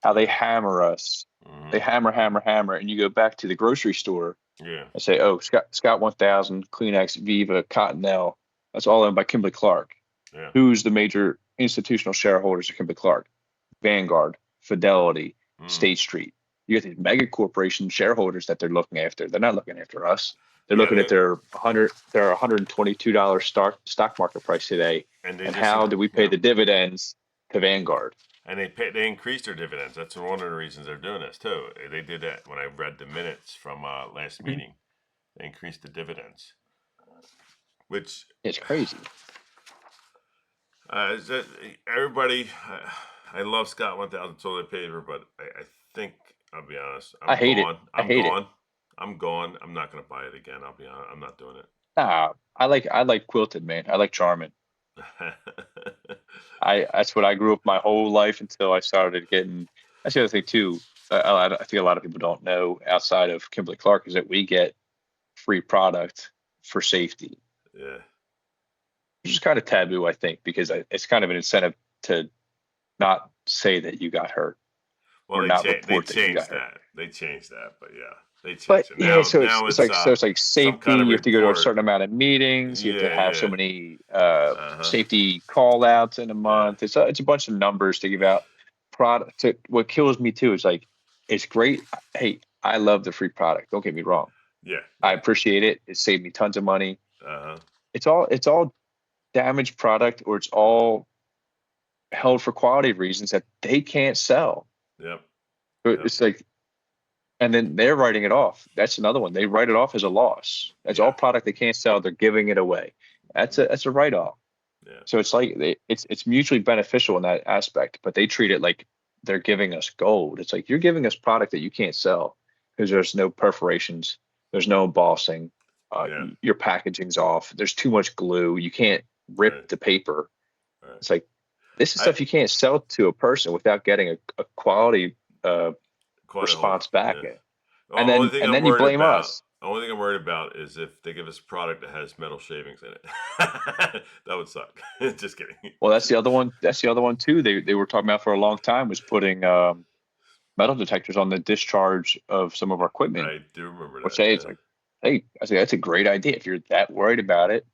how they yeah. hammer us, they Hmm. hammer, and you go back to the grocery store Yeah. and say, oh, Scott 1000, Kleenex, Viva, Cottonelle, that's all owned by Kimberly Clark. Yeah. Who's the major institutional shareholders of Kimberly Clark? Vanguard, Fidelity, Mm. State Street. You get these mega corporation shareholders that they're looking after. They're not looking after us. They're Yeah. looking at their $122 stock market price today, And they and just how do we pay yeah. the dividends to Vanguard? And they increased their dividends. That's one of the reasons they're doing this too. They did that when I read the minutes from last Mhm. meeting. They increased the dividends, which It's crazy. is that everybody. I love Scott 1000 toilet paper, but I think I'll be honest. I I'm hate it. gone. I I'm hate it. gone. I'm gone. I'm not gonna buy it again. I'll be honest. I'm not doing Nah, I like Quilted, man. I like Charmin. it. I That's what I grew up my whole life until I started getting. That's the other thing too. I think a lot of people don't know outside of Kimberly Clark is that we get free product for safety, Yeah. which is kind of taboo, I think, because it's kind of an incentive to not say that you got hurt Well, or not they report that you got changed hurt. that. They changed that, but yeah, they But changed it. yeah, Now so it's now it's it's like so it's like some safety. kind of You have to go to a report. certain amount of meetings. You have to Yeah, have so yeah. many Uh-huh. safety call outs in a Yeah. month. It's a bunch of numbers to give out. Product. What kills me too is like it's great. Hey, I love the free product. Don't get me wrong. Yeah, I yeah. appreciate it. It saved me tons of money. Uh-huh. It's all damaged product, or it's all held for quality reasons that they can't sell. Yep. But Yep. it's like, and then they're writing it off. That's another one. They write it off as a loss. That's all Yeah. product they can't sell. They're giving it away. That's a write off. Yeah. So it's like it's mutually beneficial in that aspect, but they treat it like they're giving us gold. It's like you're giving us product that you can't sell because there's no perforations, there's no embossing, Yeah. your packaging's off, there's too much glue, you can't rip Right. the paper. Right. It's like this is I stuff you can't sell to a person without getting a quality uh, quite a whole response back. yeah. And Only then thing and I'm then you worried blame about us. only thing I'm worried about is if they give us a product that has metal shavings in it. That would suck. Just kidding. Well, that's the other one. That's the other one too. They were talking about for a long time was putting metal detectors on the discharge of some of our equipment, I do remember which that, hey, it's yeah. like, hey, I say that's a great idea. If you're that worried about it,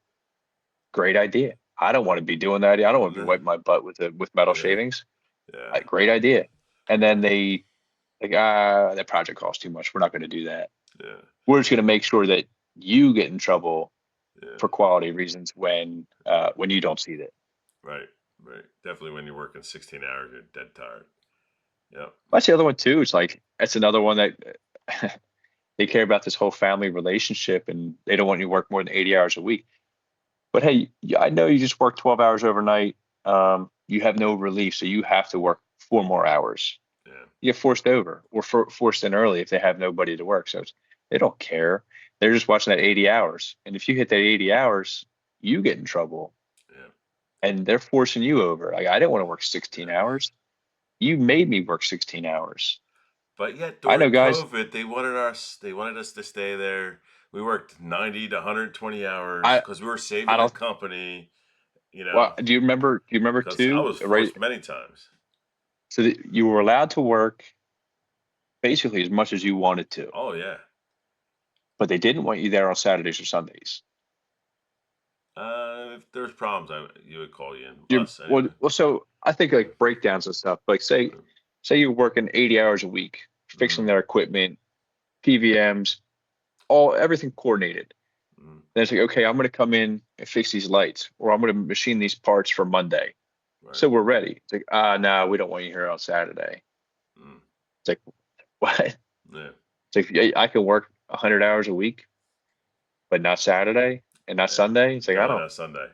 great idea. I don't want to be doing that. I don't want to be Nah, wiping my butt with metal yeah, shavings. yeah, Great idea. And then yeah, they like, that project costs too much. We're not going to do that. yeah, We're just going to make sure that you get in trouble yeah, for quality reasons yeah. when you don't see that. Right, right. Definitely when you're working 16 hours, you're dead tired. Yep. That's the other one too. It's like that's another one that they care about this whole family relationship and they don't want you to work more than 80 hours a week. But hey, I know you just work 12 hours overnight. You have no relief, so you have to work 4 more hours. Yeah, You get forced over or forced in early if they have nobody to work. So they don't care. They're just watching that 80 hours. And if you hit that 80 hours, you get in trouble yeah, and they're forcing you over. Like, I didn't want to work 16 yeah. hours. You made me work 16 hours. But yet I know during guys, COVID, they wanted us to stay there. We worked 90 to 120 hours I, because we were I saving the don't, company, you well, know, do you remember because I too, was right? forced many times. So that you were allowed to work basically as much as you wanted to, Oh, yeah. but they didn't want you there on Saturdays or Sundays. If there's problems, you would call you in. You Us, well, anyway. well, so I think like breakdowns and stuff. Like say you're working 80 hours a week, fixing Mm, their equipment, PVMs, all everything coordinated. mm, Then it's like, okay, I'm going to come in and fix these lights, or I'm going to machine these parts for Monday. right. So we're ready. It's like, no, we don't want you here on Saturday. Mm, It's like, what? It's yeah. like, yeah, I can work 100 hours a week, but not Saturday and not Yeah. Sunday. It's like, I Definitely don't, not Sunday.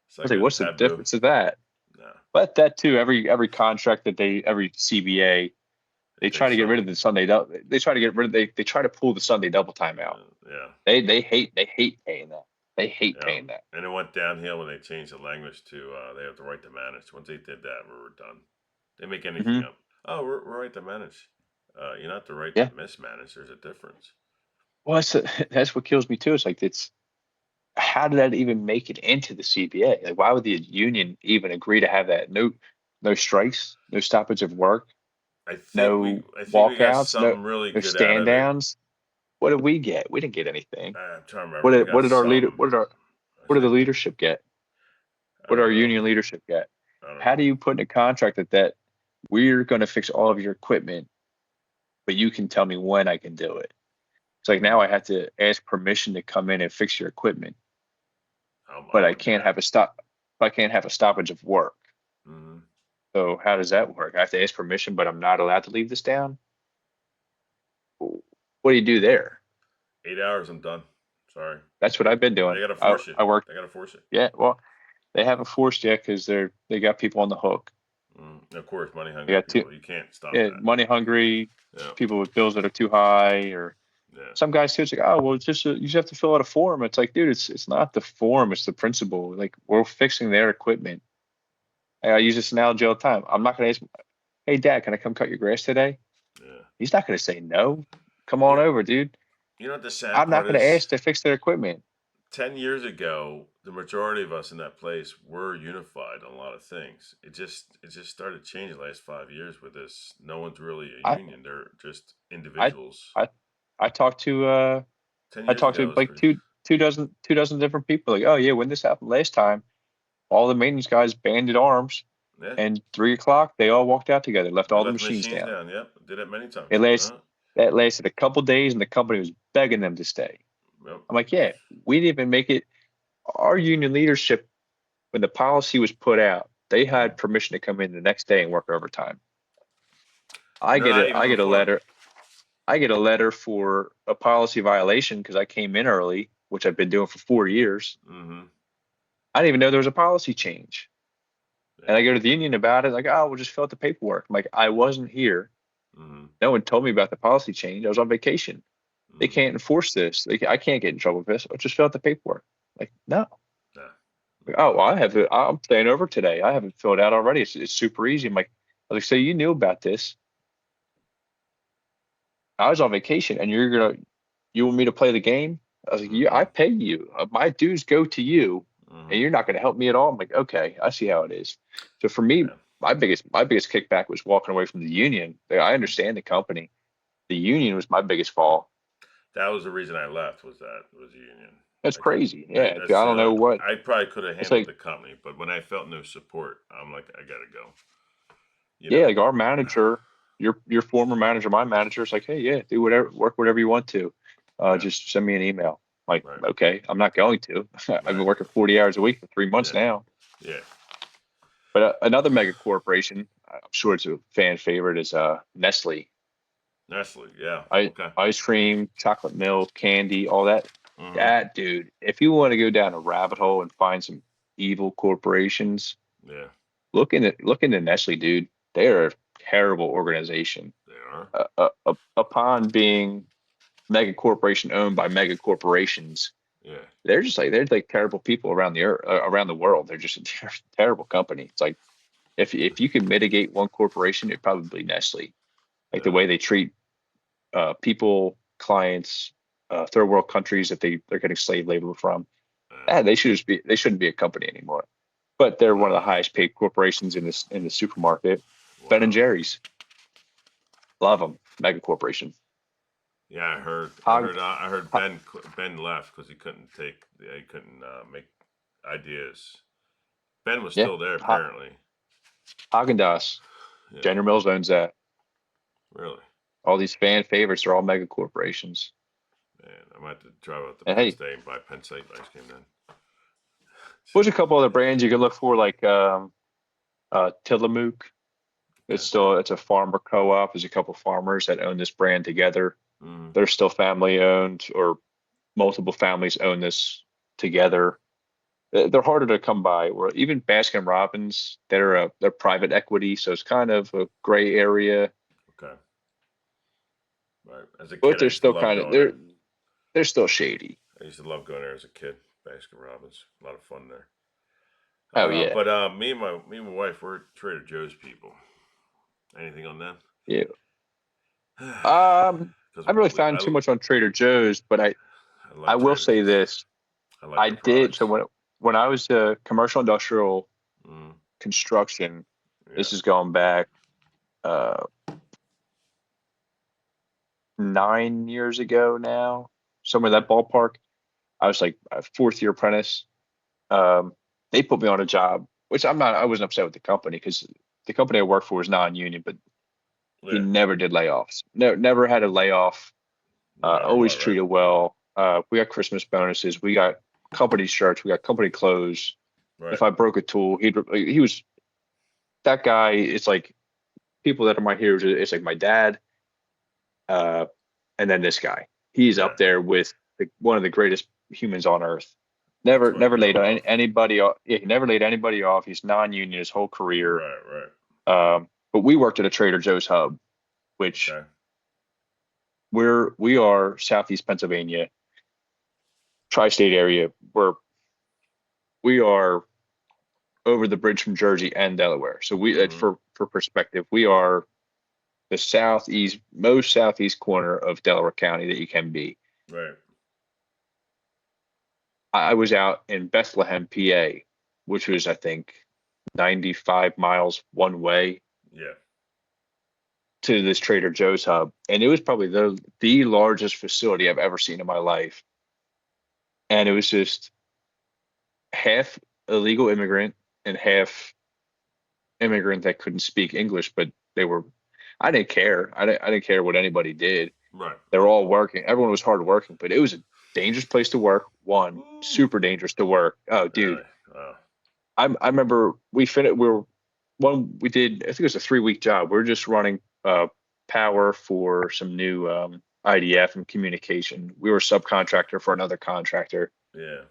It's I was like like, a what's the taboo. difference of that? No, But that too, every contract that every CBA, they they take try to get rid some. of the Sunday. They try to get rid of they try to pull the Sunday double time out. Yeah, They hate paying that. They hate yeah. paying that. And it went downhill when they changed the language to they have the right to manage. Once they did that, we were done. They make anything Hmm. up. Oh, we're right to manage. You're not the right to Yeah. mismanage. There's a difference. well, that's what kills me too. It's like how did that even make it into the CBA? Like, why would the union even agree to have that? No strikes, no stoppage of work, no I think we got walkouts, something really no good out stand of it. downs. What did we get? We didn't get anything. I'm trying to remember. We What got did our leader? some. I What did the think leadership get? I What did our don't know. union leadership get? I don't How do know. you put in a contract that we're going to fix all of your equipment, but you can tell me when I can do it? It's like now I have to ask permission to come in and fix your equipment, I but I wouldn't do can't that. have a stop. I can't have a stoppage of work. Hmm. So how does that work? I have to ask permission, but I'm not allowed to leave this down. What do you do there? 8 hours, I'm done. Sorry. That's what I've been They doing. gotta force you. I work. They gotta force it. Yeah, well, they haven't forced yet because they got people on the hook. Of course, money They hungry got two, people. You can't stop yeah, that. money hungry Yeah. people with bills that are too high, or Yeah. some guys too. It's like, oh well, it's just you just have to fill out a form. It's like, dude, it's not the form, it's the principle. Like we're fixing their equipment. I use this analogy all the time. I'm not gonna ask, hey dad, can I come cut your grass today? Yeah. He's not gonna say no. Come You on know, over, dude. you know what the sad I'm not part gonna is? ask to fix their equipment. 10 years ago, the majority of us in that place were unified on a lot of things. It just started changing the last 5 years with this. No one's really a I union. They're just I individuals. I I talked to Ten I years talked ago to was like crazy. two dozen different people. Like, oh yeah, when this happened last time, all the maintenance guys banded arms, Yeah. and 3 o'clock they all walked out together, left We all the left machines machines down. down. Yep. Did it many times. It lasted Uh-huh. that lasted a couple days, and the company was begging them to stay. Yep. I'm like, yeah, we didn't even make it. Our union leadership, when the policy was put out, they Mm. had permission to come in the next day and work overtime. No, not even I get a before. letter. I get a letter for a policy violation because I came in early, which I've been doing for 4 years. Mm-hmm. I didn't even know there was a policy change. And Yeah. I go to the union about it, like, oh, we'll just fill out the paperwork. I'm like, I wasn't here. Mm-hmm. No one told me about the policy change. I was on vacation. They Mm-hmm. can't enforce this. I can't get in trouble with this. I'll just fill out the paperwork. Like, no. Yeah. Like, oh, well, I have it. I'm staying over today. I haven't filled out already. It's super easy. I'm like, I was like, so you knew about this. I was on vacation and you want me to play the game? I was like, yeah, Mm-hmm. I pay you. My dues go to you and Mm-hmm. you're not going to help me at all. I'm like, okay, I see how it is. So for me, Yeah. my biggest kickback was walking away from the union. Like, I understand the company. The union was my biggest fall. That was the reason I left. Was the union. That's I could. crazy. Yeah. I That's don't know what I probably could have it's handled like. the company, but when I felt no support, I'm like, I gotta go. You Yeah, know. like our manager, your former manager, my manager is like, hey, yeah, do whatever, work whatever you want to. Yeah. Just send me an email. Like, Right. okay, I'm not going to. I've been Right. working 40 hours a week for 3 months Yeah. now. Yeah. But another mega corporation, I'm sure it's a fan favorite, is Nestle. Nestle. Yeah. Okay. Ice cream, chocolate milk, candy, all that. Mm-hmm. That dude, if you want to go down a rabbit hole and find some evil corporations, Yeah. look into Nestle, dude. They are a terrible organization. They are. Upon being mega corporation owned by mega corporations, Yeah. they're like terrible people around the earth, around the world. They're just a terrible company. It's like if you can mitigate one corporation, it'd probably be Nestle. Like the Yeah. way they treat people, clients, third world countries that they're getting slave labor from. Yeah. They shouldn't be a company anymore. But they're one of Wow. the highest paid corporations in the supermarket. Ben and Wow. Jerry's, love them, mega corporation. Yeah, I heard. Hog, I heard Hog Ben left because he couldn't take. He couldn't make ideas. Ben was yeah, still there apparently. Haagen Dazs. Yeah. General Mills owns that. Really. All these fan favorites are all mega corporations. Man, I might have to drive out to And Penn hey, State and buy Penn State ice cream then. there's a couple other brands you can look for, like Tillamook. Okay. It's a farmer co-op. There's a couple farmers that own this brand together. Mm-hmm. They're still family owned, or multiple families own this together. They're harder to come by. Or even Baskin Robbins, they're private equity, so it's kind of a gray area. Okay. Right. As a But kid, I they're used to still love kind of going there. they're still shady. I used to love going there as a kid. Baskin Robbins, a lot of fun there. Oh yeah, But me and my wife, we're Trader Joe's people. Anything on them? yeah. Because Because I haven't really found too much on Trader Joe's, but I I like will Trader say Joe's. this. I like I their did. So products. when I was commercial industrial Mm, construction, yeah. this is going back uh 9 years ago now, somewhere in Okay. that ballpark. I was like a fourth year apprentice. Um, they put me on a job, which I wasn't upset with the company because the company I work for is non-union, but he Yeah. never did layoffs. No, never had a layoff. No matter Always what, right? treated well. We got Christmas bonuses. We got company shirts. We got company clothes. Right. If I broke a tool, he was that guy. It's like people that are my heroes. It's like my dad, uh, and then this guy. He's Yeah. up there with one of the greatest humans on earth. That's Never, what never you gotta laid on love. anybody off. Yeah, he never laid anybody off. He's non-union his whole career. Right. Right. But we worked at a Trader Joe's hub, which Okay. we are Southeast Pennsylvania, tri-state area. We are over the bridge from Jersey and Delaware. So Mm, for perspective, we are the most southeast corner of Delaware County that you can be. right. I was out in Bethlehem, PA, which was I think 95 miles one way Yeah. to this Trader Joe's hub, and it was probably the largest facility I've ever seen in my life. And it was just half illegal immigrant and half immigrant that couldn't speak English, but they were. I didn't care. I didn't care what anybody did. Right. They were all working. Everyone was hard working, but it was a dangerous place to work. One, Ooh, super dangerous to work. Oh, dude. really? Wow. I remember we did, I think it was a 3 week job. We are just running power for some new IDF and communication. We were a subcontractor for another contractor, Yeah.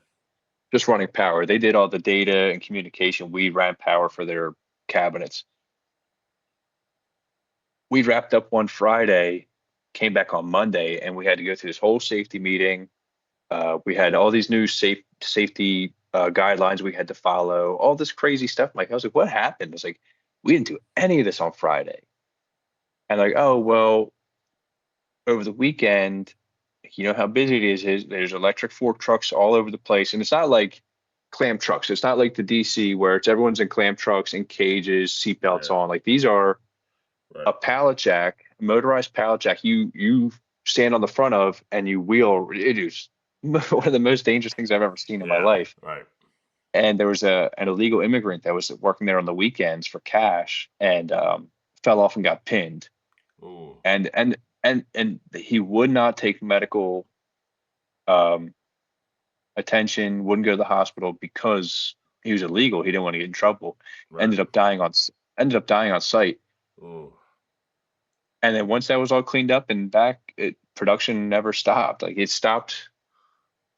just running power. They did all the data and communication. We ran power for their cabinets. We wrapped up one Friday, came back on Monday, and we had to go through this whole safety meeting. We had all these new safety guidelines we had to follow, all this crazy stuff. Like I was like, what happened? It's like we didn't do any of this on Friday. And like, oh well, over the weekend, you know how busy it is. There's electric fork trucks all over the place, and it's not like clam trucks. It's not like the DC where it's everyone's in clam trucks in cages, seatbelts Yeah. on. Like these are Right. a pallet jack, a motorized pallet jack. You stand on the front of and you wheel. It is one of the most dangerous things I've ever seen in my Yeah. life. Right. And there was an illegal immigrant that was working there on the weekends for cash and fell off and got pinned. Ooh. And he would not take medical um, attention, wouldn't go to the hospital because he was illegal. He didn't want to get in trouble. Right. Ended up dying on site. Ooh. And then once that was all cleaned up and back, production never stopped. Like it stopped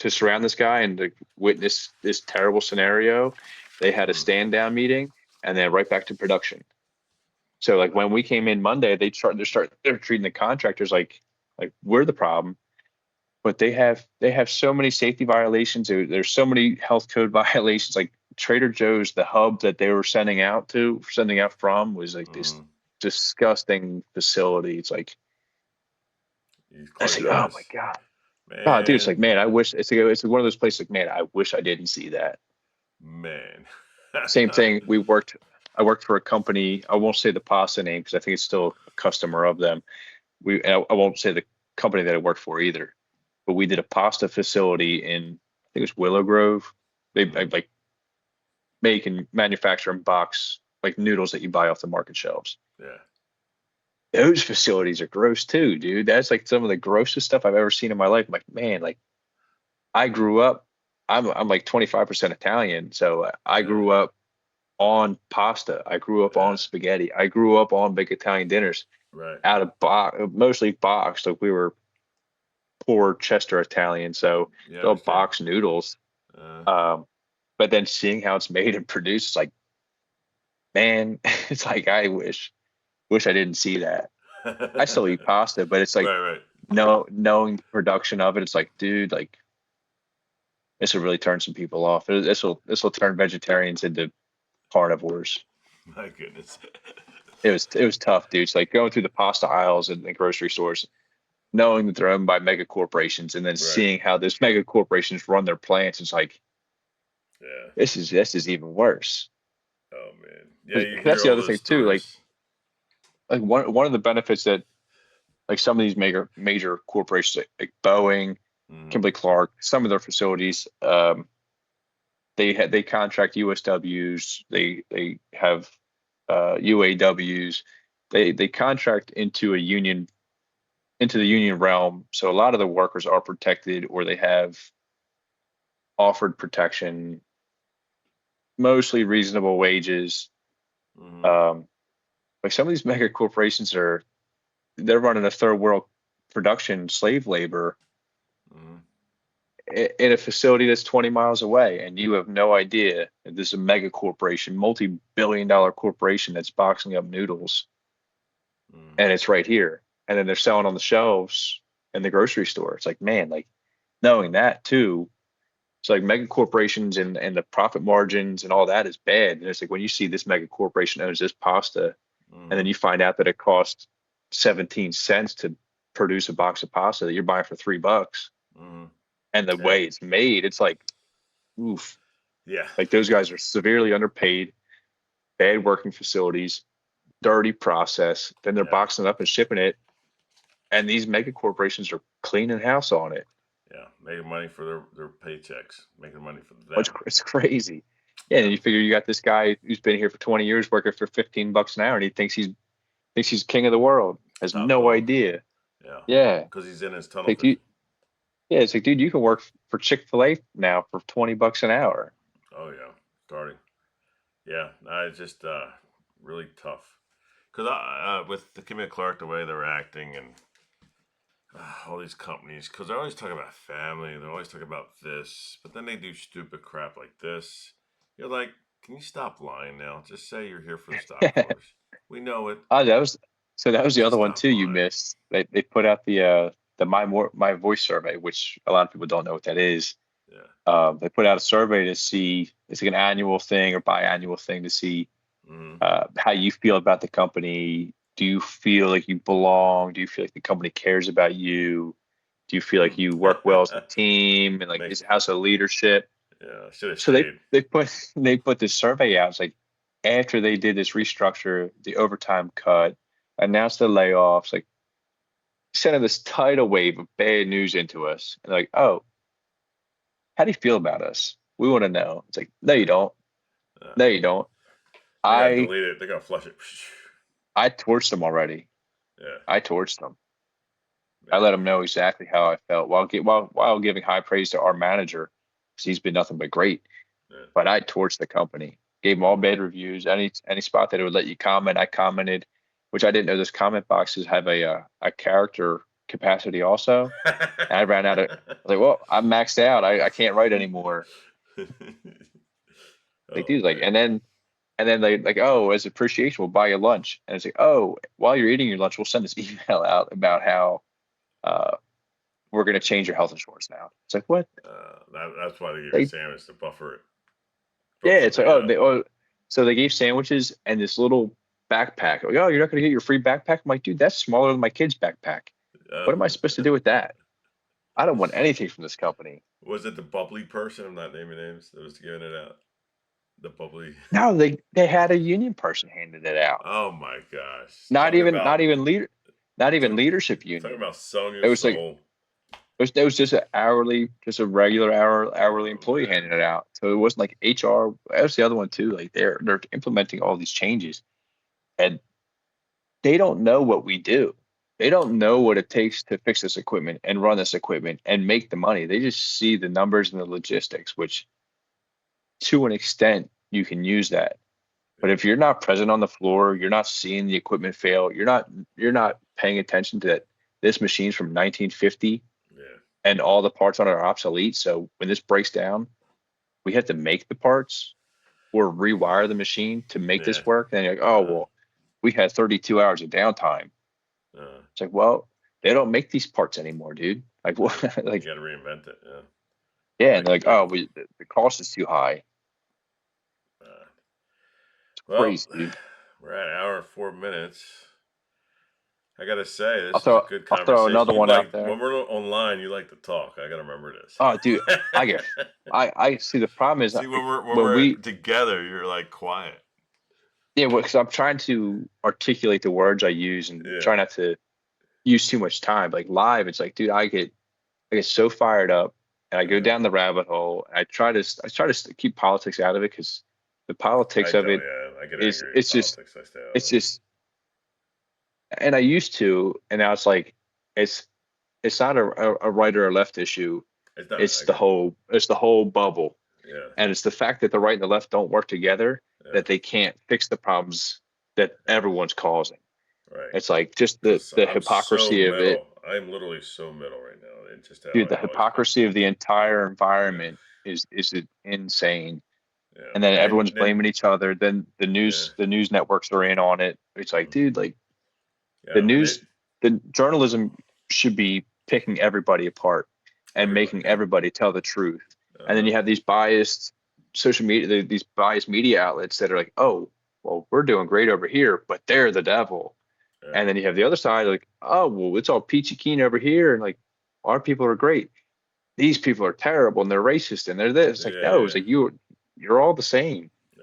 to surround this guy and to witness this terrible scenario. They had a Mm, stand down meeting and then right back to production. So like when we came in Monday, they're treating the contractors like we're the problem, but they have so many safety violations. There's so many health code violations. Like Trader Joe's, the hub that they were sending out from was like this mm. disgusting facility. It's like You it's close like your oh my eyes. god, oh dude, it's Man. like man, I wish it's like one of those places like man, I wish I didn't see that. Man. Same thing. I worked for a company. I won't say the pasta name because I think it's still a customer of them. I won't say the company that I worked for either, but we did a pasta facility in, I think it was Willow Grove. They Mm, like make and manufacture and box like noodles that you buy off the market shelves. yeah. Those facilities are gross too, dude. That's like some of the grossest stuff I've ever seen in my life. I'm like, man, like I grew up, I'm like 25% Italian, so I Yeah. grew up on pasta. I grew up on Yeah. spaghetti. I grew up on big Italian dinners Right. out of box, mostly boxed. Like we were poor Chester Italian, so Yeah, I it's all understand. box noodles. Uh, Um, but then seeing how it's made and produced, it's like, man, it's like wish I didn't see that. I still eat pasta, but it's like right, right. no knowing the production of it, it's like, dude, like this will really turn some people off. This will turn vegetarians into carnivores. My goodness. It was tough, dude. It's like going through the pasta aisles in the grocery stores. knowing that they're owned by mega corporations and then Right. seeing how those mega corporations run their plants, it's like Yeah. this is even worse. Oh man. Yeah, 'Cause you that's hear the all other those thing too. stories. Like one of the benefits that like some of these major corporations like Boeing, Mm-hmm. Kimberly Clark, some of their facilities, they contract USWs, they have UAWs, they contract into the union realm. So a lot of the workers are protected or they have offered protection, mostly reasonable wages. Mm-hmm. Um, like some of these mega corporations they're running a third world production slave labor Mm-hmm. in a facility that's 20 miles away, and you have no idea that this is a mega corporation, multi-billion-dollar corporation that's boxing up noodles, Mm-hmm. and it's right here. And then they're selling on the shelves in the grocery store. It's like, man, like knowing that too. It's like mega corporations and the profit margins and all that is bad. And it's like when you see this mega corporation owns this pasta, and Mm-hmm. then you find out that it costs 17 cents to produce a box of pasta that you're buying for $3, Mm-hmm. and the Yeah. way it's made, it's like, oof. Yeah. Like those guys are severely underpaid, bad working facilities, dirty process. Then they're Yeah. boxing it up and shipping it, and these mega corporations are cleaning house on it. Yeah. Making money for their paychecks. Making money for It's, them. it's crazy. Yeah, Yeah. and you figure you got this guy who's been here for 20 years working for $15 an hour, and he thinks he's king of the world. Has Top no dog. idea. Yeah. Yeah. Because he's in his tunnel Like, dude, vision. yeah, it's like, dude, you can work for Chick-fil-A now for $20 an hour. Oh yeah. Starting. Yeah. No, it's just really tough. Because with the Kimmy Clark, the way they're acting and all these companies, because they're always talking about family, they're always talking about this, but then they do stupid crap like this. You're like, can you stop lying now? Just say you're here for the stockholders. We know it. Oh, that was the other Just one stop too you lying. missed. They put out the my voice survey, which a lot of people don't know what that is. Yeah. They put out a survey to see it's like an annual thing or biannual thing to see Mm-hmm. how you feel about the company. Do you feel like you belong? Do you feel like the company cares about you? Do you feel like you work well as a team? And like, Make, how's the leadership? yeah, should have So they stayed. they put they put this survey out. It's like after they did this restructure, the overtime cut, announced the layoffs, like sending this tidal wave of bad news into us. And like, oh, how do you feel about us? We want to know. It's like, no, you don't. Uh, No, you don't. they gotta I delete it. They gotta flush it. I torched them already. Yeah, I torched them. I let man. them know exactly how I felt while giving high praise to our manager, because he's been nothing but great. Yeah. But I torched the company. Gave them all Mm-hmm. bad reviews. Any spot that it would let you comment, I commented, which I didn't know those comment boxes have a character capacity also. And I ran out of. I was like, well, I'm maxed out. I can't write anymore. Like, Oh dude, like, man. and then they like, oh, as appreciation, we'll buy you lunch. And it's like, oh, while you're eating your lunch, we'll send this email out about how uh, we're going to change your health insurance now. It's like, what? That's why they give you a They, sandwich to buffer it. yeah, Buffer it's like, the so they gave sandwiches and this little backpack. Like, oh, you're not going to get your free backpack? I'm like, dude, that's smaller than my kid's backpack. uh, What am I supposed to do with that? I don't want anything from this company. was it the bubbly person? I'm not naming names that was giving it out. The bubbly. No, they had a union person handing it out. Oh my gosh! Not even not even leader, not even talk, leadership talking union. about selling your It was like soul. it was just an just a regular hourly Oh employee man. handing it out. So it wasn't like HR. That was the other one too. Like they're implementing all these changes, and they don't know what we do. They don't know what it takes to fix this equipment and run this equipment and make the money. They just see the numbers and the logistics, which to an extent you can use that. But Yeah. if you're not present on the floor, you're not seeing the equipment fail, you're not paying attention to that this machine's from 1950 Yeah. and all the parts on it are obsolete. So when this breaks down, we have to make the parts or rewire the machine to make Yeah. this work. And you're like, oh Uh, well, we had 32 hours of downtime. uh, It's like, well, they don't make these parts anymore, dude. Like, what? you Like, got to reinvent it. Yeah. yeah, and Like they're like, like. oh, the cost is too high. Well, Crazy, dude. we're at an hour and 4 minutes. I gotta say, I'll this is a throw good I'll throw conversation. another You one out like there. when we're online, you like to talk. I gotta remember this. Oh, dude, I get I see the problem is See, when when when we're we together, you're like quiet. yeah, because I'm trying to articulate the words I use and Yeah, try not to use too much time. Like live, it's like, dude, I get so fired up and I go yeah. down the rabbit hole. And I try to keep politics out of it because the I politics of don't. it Yeah, I get is angry at politics. I stay out of it's it. just and I used to, and now it's like it's it's not a right or a left issue. It's not. I get. It's the whole bubble. Yeah, And it's the fact that the right and the left don't work together yeah, that they can't fix the problems that yeah. everyone's causing. Right. It's like just Cause the I'm so hypocrisy of it, middle. I'm literally so middle right now. It's just how dude. The I've always been. hypocrisy of the entire Yeah, environment is insane. yeah. And then And everyone's then blaming each other. Then yeah, the news networks are in on it. It's like, mhm, dude, like the yeah. And it. news, the journalism should be picking everybody apart and Everybody. making everybody tell the truth. And then Uh-huh. you have these biased social media, these biased media outlets that are like, oh, well, we're doing great over here, but they're the devil. Yeah, And then you have the other side, like, oh, well, it's all peachy keen over here, and like our people are great. These people are terrible and they're racist and they're this. It's like, no, yeah, it's like you're all the same. yeah.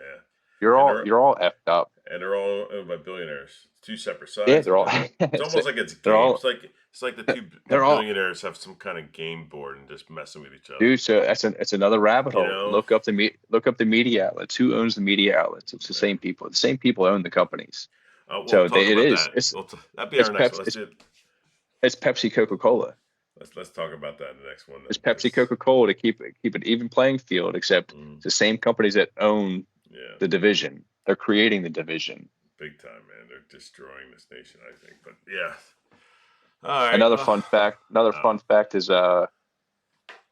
And they're You're all effed up. and they're all owned by billionaires. Two separate Yeah, sides they're of all it. It's almost like it's they're games. all It's like the they're all billionaires have some kind of game board and just messing with each other. dude. So it's another rabbit You hole. know? Look up the media outlets. Who owns the media outlets? It's the Yeah. same people. The same people own the companies. We'll So talk it about is. that. That'd be It's our next one. Pepsi. It's Pepsi Coca Cola. Let's talk about that in the next one It's then, Pepsi because Coca Cola to keep it even playing field. Except mm, it's the same companies that own yeah, the division. They're creating the division. big time, man. They're destroying this nation, I think. But yeah. All right. Another Uh, fun fact is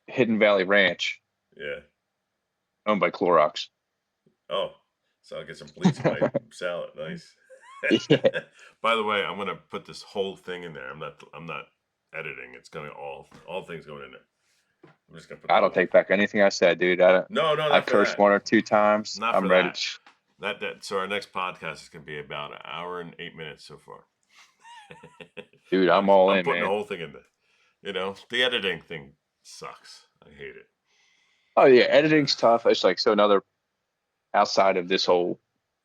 Hidden Valley Ranch yeah. owned by Clorox. Oh, so I'll get some bleach in my salad. Nice. Yeah, By the way, I'm gonna put this whole thing in there. I'm not editing. It's gonna all things going in there. I'm just gonna put the I whole don't thing. take back anything I said, dude. No, no, I not for cursed that. one or two times. Not for I'm ready. that. So our next podcast is gonna be about an hour and 8 minutes so far. Dude, I'm all I'm in, putting the man. whole thing in there. The editing thing sucks. I hate it. Oh yeah, Uh, editing's tough. It's like so another outside of this whole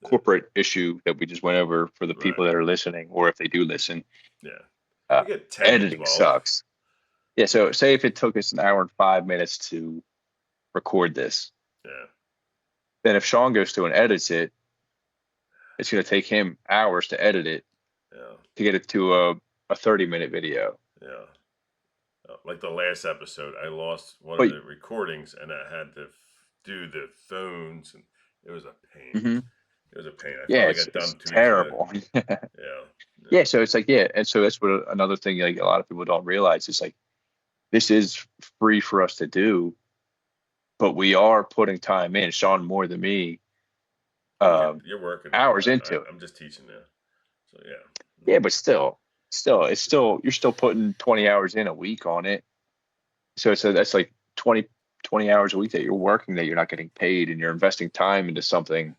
corporate issue that we just went over for the right. people that are listening, or if they do listen, Yeah. uh, We get 10 to editing 12. sucks. Yeah, so say if it took us an hour and 5 minutes to record this, Yeah. then if Sean goes through and edits it, it's going to take him hours to edit it Yeah. to get it to a 30-minute video. Yeah. Like the last episode, I lost one of But the recordings and I had to do the phones, and it was a pain. mhm, It was a pain. I yeah, finally got it's done 2 weeks ago. terrible. Yeah. Yeah, Yeah. so it's like yeah, and so that's what another thing like a lot of people don't realize is like this is free for us to do, but we are putting time in. Sean more than me, You're working. hours into it. I'm just teaching now. So yeah. Yeah, but still you're still putting 20 hours in a week on it. So that's like 20 hours a week that you're working that you're not getting paid and you're investing time into something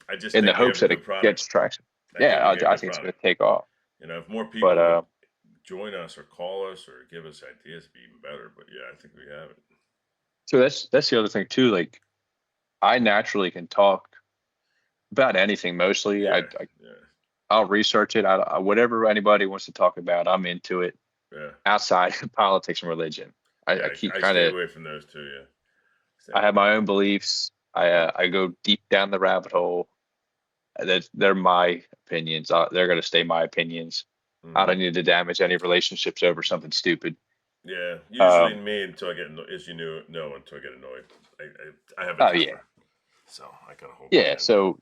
I just in the think we have hopes a that good it gets product. traction. I think Yeah, we got a I good think it's going product. to take off. If more But people would join us or call us or give us ideas, it'd be even better. But yeah, I think we have it. so that's the other thing too. Like I naturally can talk about anything mostly. Yeah. Yeah. I'll research it. Whatever anybody wants to talk about, I'm into it. Yeah. Outside of politics and religion, I Yeah. keep I kind stay of. away from those two. Yeah. Stay I away have from my own them. beliefs. I go deep down the rabbit hole. That they're my opinions. They're going to stay my opinions. I Hmm. don't need to damage any relationships over something stupid. Yeah. Usually Um, me until I get as you know until I get annoyed. I have a oh yeah, temper, so I gotta hold mine yeah. in. So,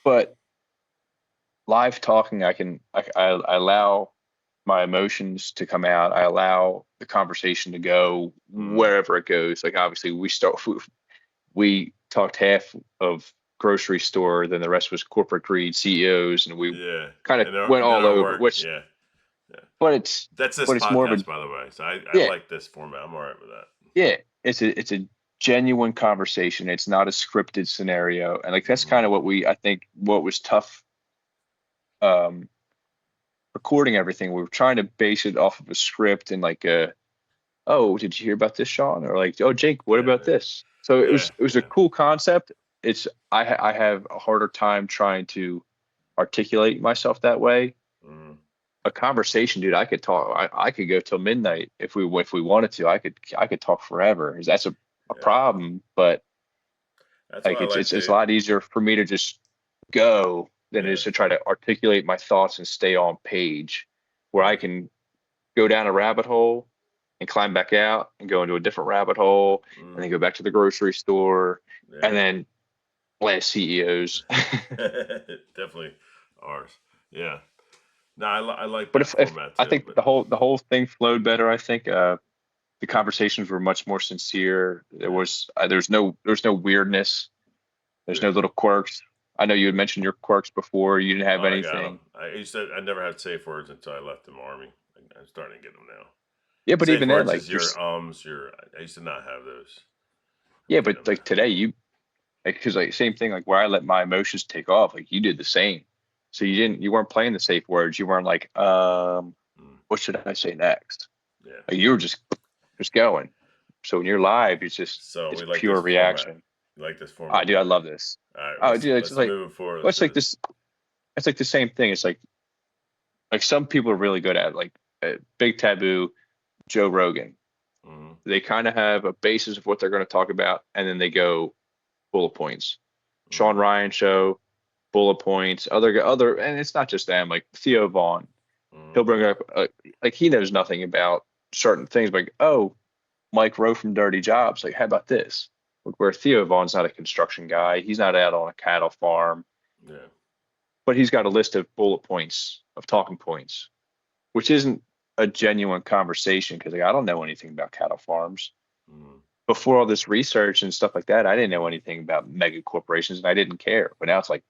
but live talking, I allow my emotions to come out. I allow the conversation to go Hmm. wherever it goes. Like obviously, we talked half of grocery store, then the rest was corporate greed, CEOs, and we Yeah. kind of went And then all our over. work. Which, Yeah. Yeah. but it's That's this but it's more of a podcast, by the way. So I yeah, like this format. I'm all right with that. yeah. It's a genuine conversation. It's not a scripted scenario, and like that's kind Hmm. of what I think what was tough. Um, recording everything, we were trying to base it off of a script and like oh, did you hear about this, Sean? Or like, oh, Jake, what about Yeah, this? So yeah, it was a yeah. cool concept. It's I have a harder time trying to articulate myself that way. Mm, A conversation, dude, I could talk. I could go till midnight if we wanted to. I could talk forever. That's a yeah. problem, but That's why like I like it's a to. lot easier for me to just go than it Yeah, is to try to articulate my thoughts and stay on page, where I yeah. can go down a rabbit hole and climb back out and go into a different rabbit hole and then Mm, go back to the grocery store and yeah. then blast CEOs. Definitely ours. Yeah. No, I like But that if format I too. think But the whole thing flowed better, I think the conversations were much more sincere. yeah, There's no weirdness. There's no yeah. little quirks. I know you had mentioned your quirks before. You didn't have Oh, I got them. anything. I never had safe words until I left the army. I'm starting to get them now. Yeah, but Safe even then, words like is there's your. I used to not have those. I'm yeah, getting but them like now. today you like because like same thing like where I let my emotions take off, like you did the same. So you weren't playing the safe words. You weren't like, Mm, what should I say next? yeah. Like you were just going. So when you're live, So it's we like this pure format. reaction. You like this Oh, format, dude, I don't you? love this. All right, Oh, dude, it's let's just like move it forward. well, Let's it's do like this. this. It's like the same thing. It's like some people are really good at it, like Big Taboo, Joe Rogan. Hmm. They kind of have a basis of what they're going to talk about, and then they go bullet points. Sean Hmm. Ryan show, bullet points. Other, and it's not just them. Like Theo Vaughn, he'll Hmm. bring up like he knows nothing about certain things. Like oh, Mike Rowe from Dirty Jobs. Like how about this? Like, where Theo Vaughn's not a construction guy, he's not out on a cattle farm, Yeah. but he's got a list of bullet points of talking points, which isn't a genuine conversation because like, I don't know anything about cattle farms. Hmm. Before all this research and stuff like that, I didn't know anything about mega corporations and I didn't care. But now it's like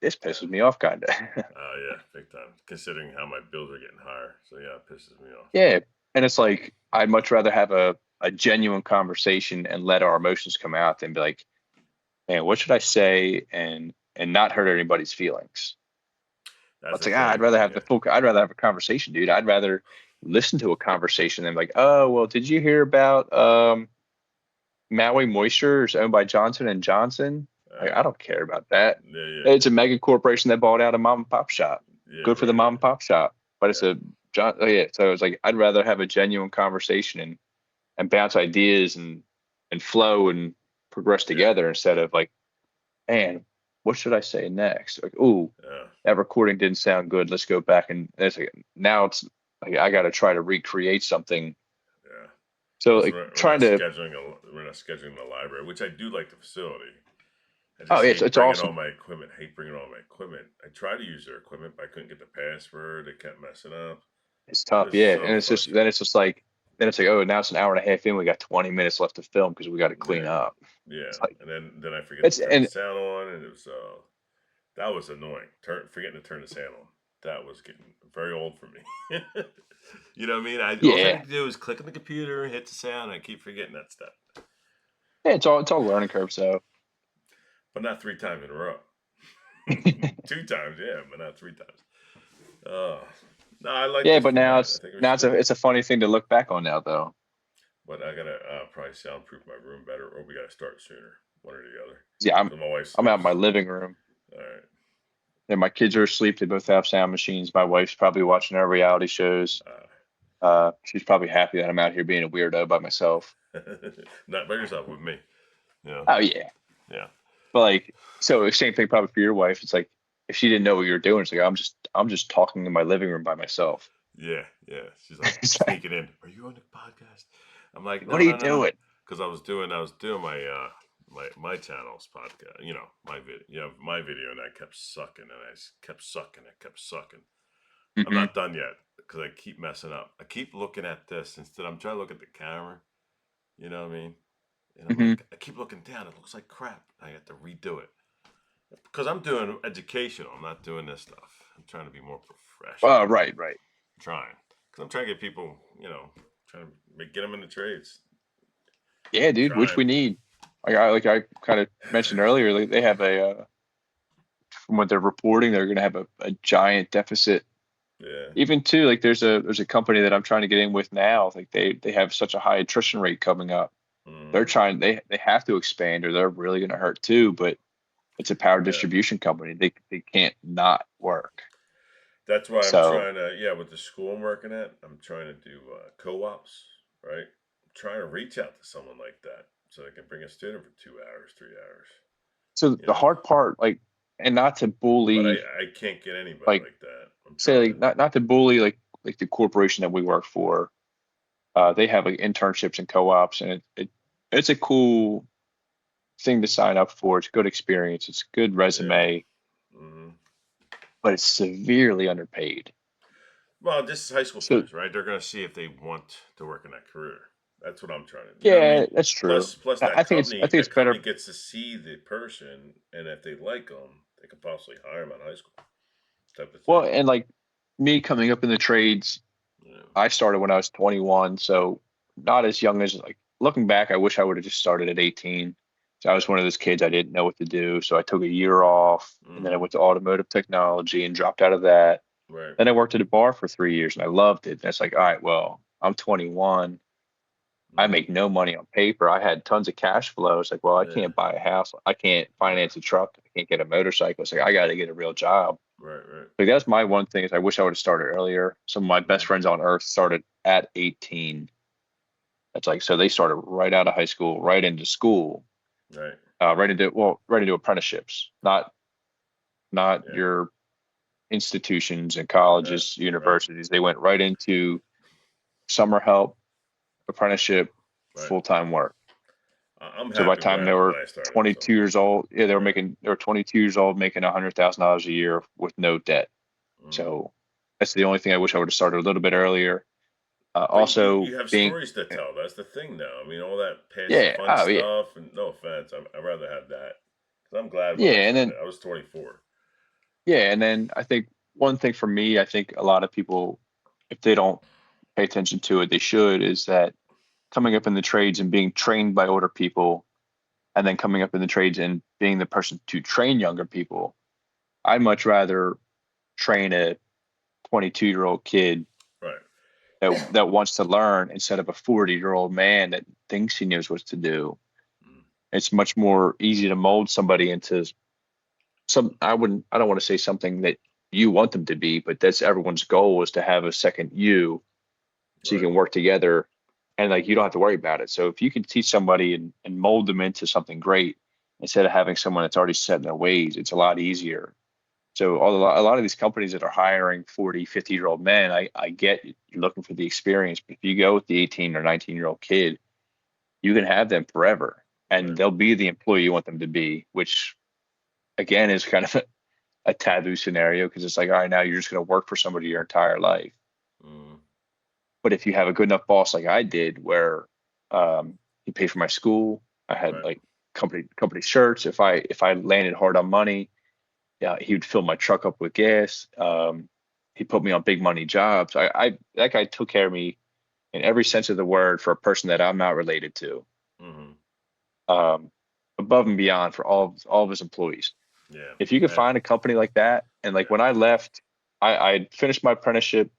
this Yeah. pisses me off, kind of. Oh yeah, big time. Considering how my bills are getting higher, so yeah, it pisses me off. Yeah, and it's like I'd much rather have a genuine conversation and let our emotions come out than be like, man, what should I say and not hurt anybody's feelings. That's It's the like thing. I'd rather have Yeah. I'd rather have a conversation, dude. I'd rather listen to a conversation than like, oh well, did you hear about Maui Moisture is owned by Johnson and Johnson? Like, Uh, I don't care about that. yeah. Yeah. It's a mega corporation that bought out a mom and pop shop. Yeah. Good for the Right. mom and Right. pop shop, but it's Yeah. a John. Oh yeah, so it's like I'd rather have a genuine conversation and bounce ideas and flow and progress Yeah. together instead of like, man, what should I say next? Like, ooh, Yeah. that recording didn't sound good. Let's go back and it's like, now it's like I got to try to recreate something. Yeah. So Plus, like trying to, we're not scheduling the library, which I do like the facility. I oh, just hate it's bringing all awesome. my equipment. Hate bringing all my equipment. I try to use their equipment, but I couldn't get the password. They kept messing up. It's It tough, was yeah. so Then frustrating. it's just like then it's like, oh, now it's an hour and a half in. We got 20 minutes left to film because we got to clean Yeah, up. yeah. It's like And then I forget to it's turn the and sound on, and it was that was annoying. Forgetting to turn the sound on. That was getting very old for me. You know what I mean? All I yeah, need to do is click on the computer, hit the sound. I keep forgetting that step, yeah. It's all learning curve. So but not 3 times in a row. 2 times, yeah, but not 3 times. Oh, no, I like yeah, this but now format. I think it was now good. it's a funny thing to look back on now though. But I gotta probably soundproof my room better, or we gotta start sooner, one or the other. Yeah, Because my wife I'm out in my sleeps. living room All right. and my kids are asleep. They both have sound machines. My wife's probably watching our reality shows. Uh, She's probably happy that I'm out here being a weirdo by myself. not by yourself, with me. Yeah, Oh yeah, yeah, but like so same thing probably for your wife. It's like if she didn't know what you were doing, it's like I'm just talking in my living room by myself. yeah, yeah. She's like It's like, sneaking in. Are you on the podcast? I'm like, what no, are you no, no, no, doing? because I was doing my my channel's podcast. You know, my video, my video, and I kept sucking, and kept sucking, I kept sucking. I'm Hmm. not done yet because I keep messing up. I keep looking at this instead. I'm trying to look at the camera. You know what I mean? And I'm Hmm. like, I keep looking down. It looks like crap. I have to redo it because I'm doing educational. I'm not doing this stuff. I'm trying to be more professional. Oh, right, right. I'm trying because I'm trying to get people. Trying to get them in the trades. Yeah, dude, which Trying. we need. Like I kind of mentioned earlier, like they have a from what they're reporting, they're going to have a giant deficit Yeah. even too, like there's a company that I'm trying to get in with now. Like they have such a high attrition rate coming up. They're Mm, trying they have to expand or they're really going to hurt too. But it's a power yeah. distribution company. They can't not work. That's why I'm So trying to, yeah, with the school I'm working at, I'm trying to do co-ops, right? I'm trying to reach out to someone like that so they can bring a student for 2 hours, 3 hours, so you the know. hard part, like, and not to But bully, I can't get anybody like like that. I'm say trying like to, not to bully like the corporation that we work for. They have like internships and co-ops, and it's a cool thing to sign up for. It's a good experience. It's a good yeah. resume, Hmm. but it's severely underpaid. Well, this is high school So students, right? They're going to see if they want to work in that career. That's what I'm trying to, you know what I yeah, mean? that's true. Plus I think I think it's that company better. gets to see the person, and if they like them, they can possibly hire them out of high school type of Well, thing. and like me coming up in the trades, Yeah. I started when I was 21, so not as young as like looking back, I wish I would have just started at 18. So I was Yeah. one of those kids I didn't know what to do, so I took a year off and then I Hmm. went to automotive technology and dropped out of that. Right. Then I worked at a bar for 3 years and I loved it. And it's like, all right, well, I'm 21. I Hmm. make no money on paper. I had tons of cash flow. It's like, well, I Yeah. can't buy a house. I can't Yeah. finance a truck. I can't get a motorcycle. It's like I got to get a real job. Right. Right. Like that's my one thing is I wish I would have started earlier. Some of my best Hmm. friends on earth started at 18. That's like so they started right out of high school, right into school, Right. right into apprenticeships, not Yeah. your institutions and Right. colleges, Right. universities. They went right into summer help, apprenticeship, Right. full time work. I'm So by the happy time they when were I started. So 22 years old, yeah, right. they were 22 years old making $100,000 a year with no debt. Hmm. So that's the only thing I wish I would have started a little bit earlier. But Also you have being, stories to tell. That's the thing, though. I mean, all that past yeah, fun oh yeah, stuff, and no offense, I'd rather have that. 'Cause I'm glad when I yeah, and started. then I was 24. yeah, and then I think one thing for me, I think a lot of people, if they don't pay attention to it, they should, is that coming up in the trades and being trained by older people, and then coming up in the trades and being the person to train younger people. I'd much rather train a 22-year-old kid Right. that wants to learn instead of a 40-year-old man that thinks he knows what to do. Mm, It's much more easy to mold somebody into I don't want to say something that you want them to be, but that's everyone's goal is to have a second you so you right. can work together and like you don't have to worry about it. So if you can teach somebody and mold them into something great instead of having someone that's already set in their ways, it's a lot easier. So a lot of these companies that are hiring 40, 50-year-old men, I get you're looking for the experience, but if you go with the 18 or 19-year-old kid, you can have them forever and Right. they'll be the employee you want them to be, which again is kind of a taboo scenario because it's like, all right, now you're just going to work for somebody your entire life. Mm, But if you have a good enough boss like I did, where he paid for my school, I had right. like company shirts. If I landed hard on money, yeah, he would fill my truck up with gas. He put me on big money jobs. I that guy took care of me in every sense of the word for a person that I'm not related to. Hmm. Um, Above and beyond for all of his employees. Yeah. If you could I, find a company like that, and like yeah. when I left, I finished my apprenticeship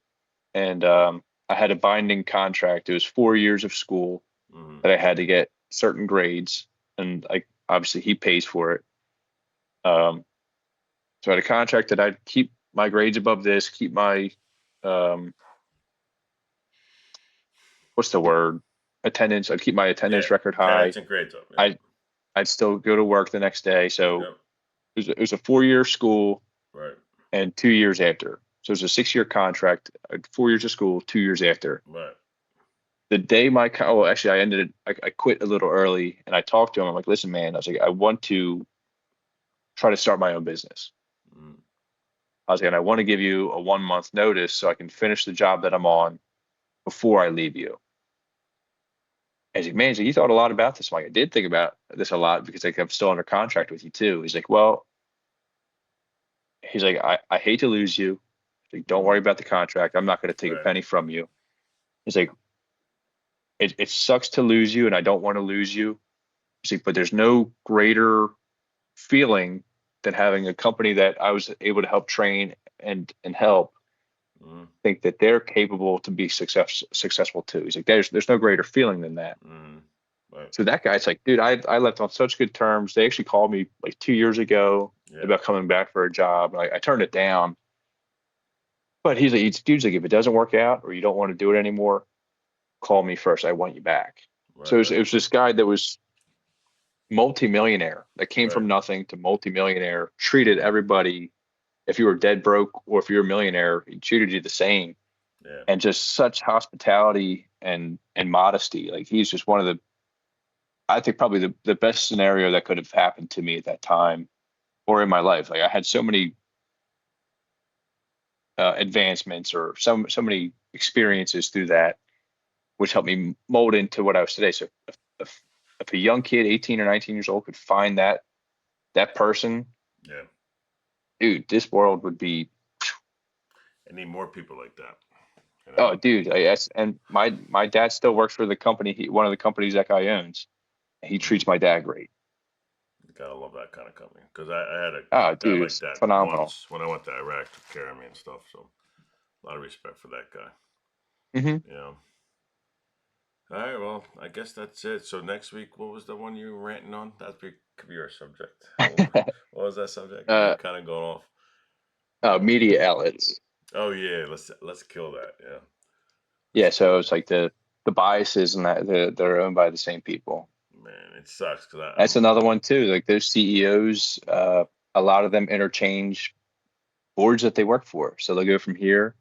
and I had a binding contract. It was 4 years of school Hmm. that I had to get certain grades, and like obviously he pays for it. Um, so I had a contract that I'd keep my grades above this, keep my um, what's the word attendance. I'd keep my Yeah. attendance record high. Attendance and grades up. Yep. I I'd still go to work the next day. So Yep. it was a 4 year school Right. and 2 years after. So it was a 6 year contract, 4 years of school, 2 years after. Right. The day well, actually, I ended it. I quit a little early, and I talked to him. I'm like, listen, man, I was like, I want to try to start my own business. Mm, I was like, and I want to give you a 1 month notice so I can finish the job that I'm on before I leave you. And he's like, man, he's like, you thought a lot about this. I'm like, I did think about this a lot because like I'm still under contract with you too. He's like, well, he's like, I hate to lose you. He's like, don't worry mm, about the contract. I'm not going to take a right. penny from you. He's like, it sucks to lose you, and I don't want to lose you. He's like, but there's no greater feeling than having a company that I was able to help train and help Mm, think that they're capable to be successful too. He's like, there's no greater feeling than that. mm, right. So that guy's like, dude, I left on such good terms. They actually called me like 2 years ago Yeah. about coming back for a job. I turned it down, but dude's like, if it doesn't work out or you don't want to do it anymore, call me first. I want you back. So Right. it was this guy that was multimillionaire that came Right. from nothing to multimillionaire, treated everybody. If you were dead broke or if you're a millionaire, he treated you the same, Yeah. and just such hospitality and modesty. Like he's just one of the, I think probably the best scenario that could have happened to me at that time or in my life. Like I had so many advancements or so many experiences through that, which helped me mold into what I was today. So if a young kid, 18 or 19 years old, could find that person, Yeah. dude, this world would be, I need more people like that. You know. oh, dude, yes. And my dad still works for the company. One of the companies that guy owns. And he Mm, treats my dad great. you gotta love that kind of company because I had a Oh, guy dude, like it's that phenomenal. once when I went to Iraq, took care of me and stuff. So a lot of respect for that guy. Hmm. You know. All right. Well, I guess that's it. So next week, what was the one you were ranting on? Could be our subject. What was that subject? We were uh, kind of going off. media outlets. Oh yeah, let's kill that. Yeah, let's Yeah, kill so it. it's like the biases and that they're owned by the same people. Man, it sucks because That's another one too. Like those CEOs, a lot of them interchange boards that they work for. So they'll go from here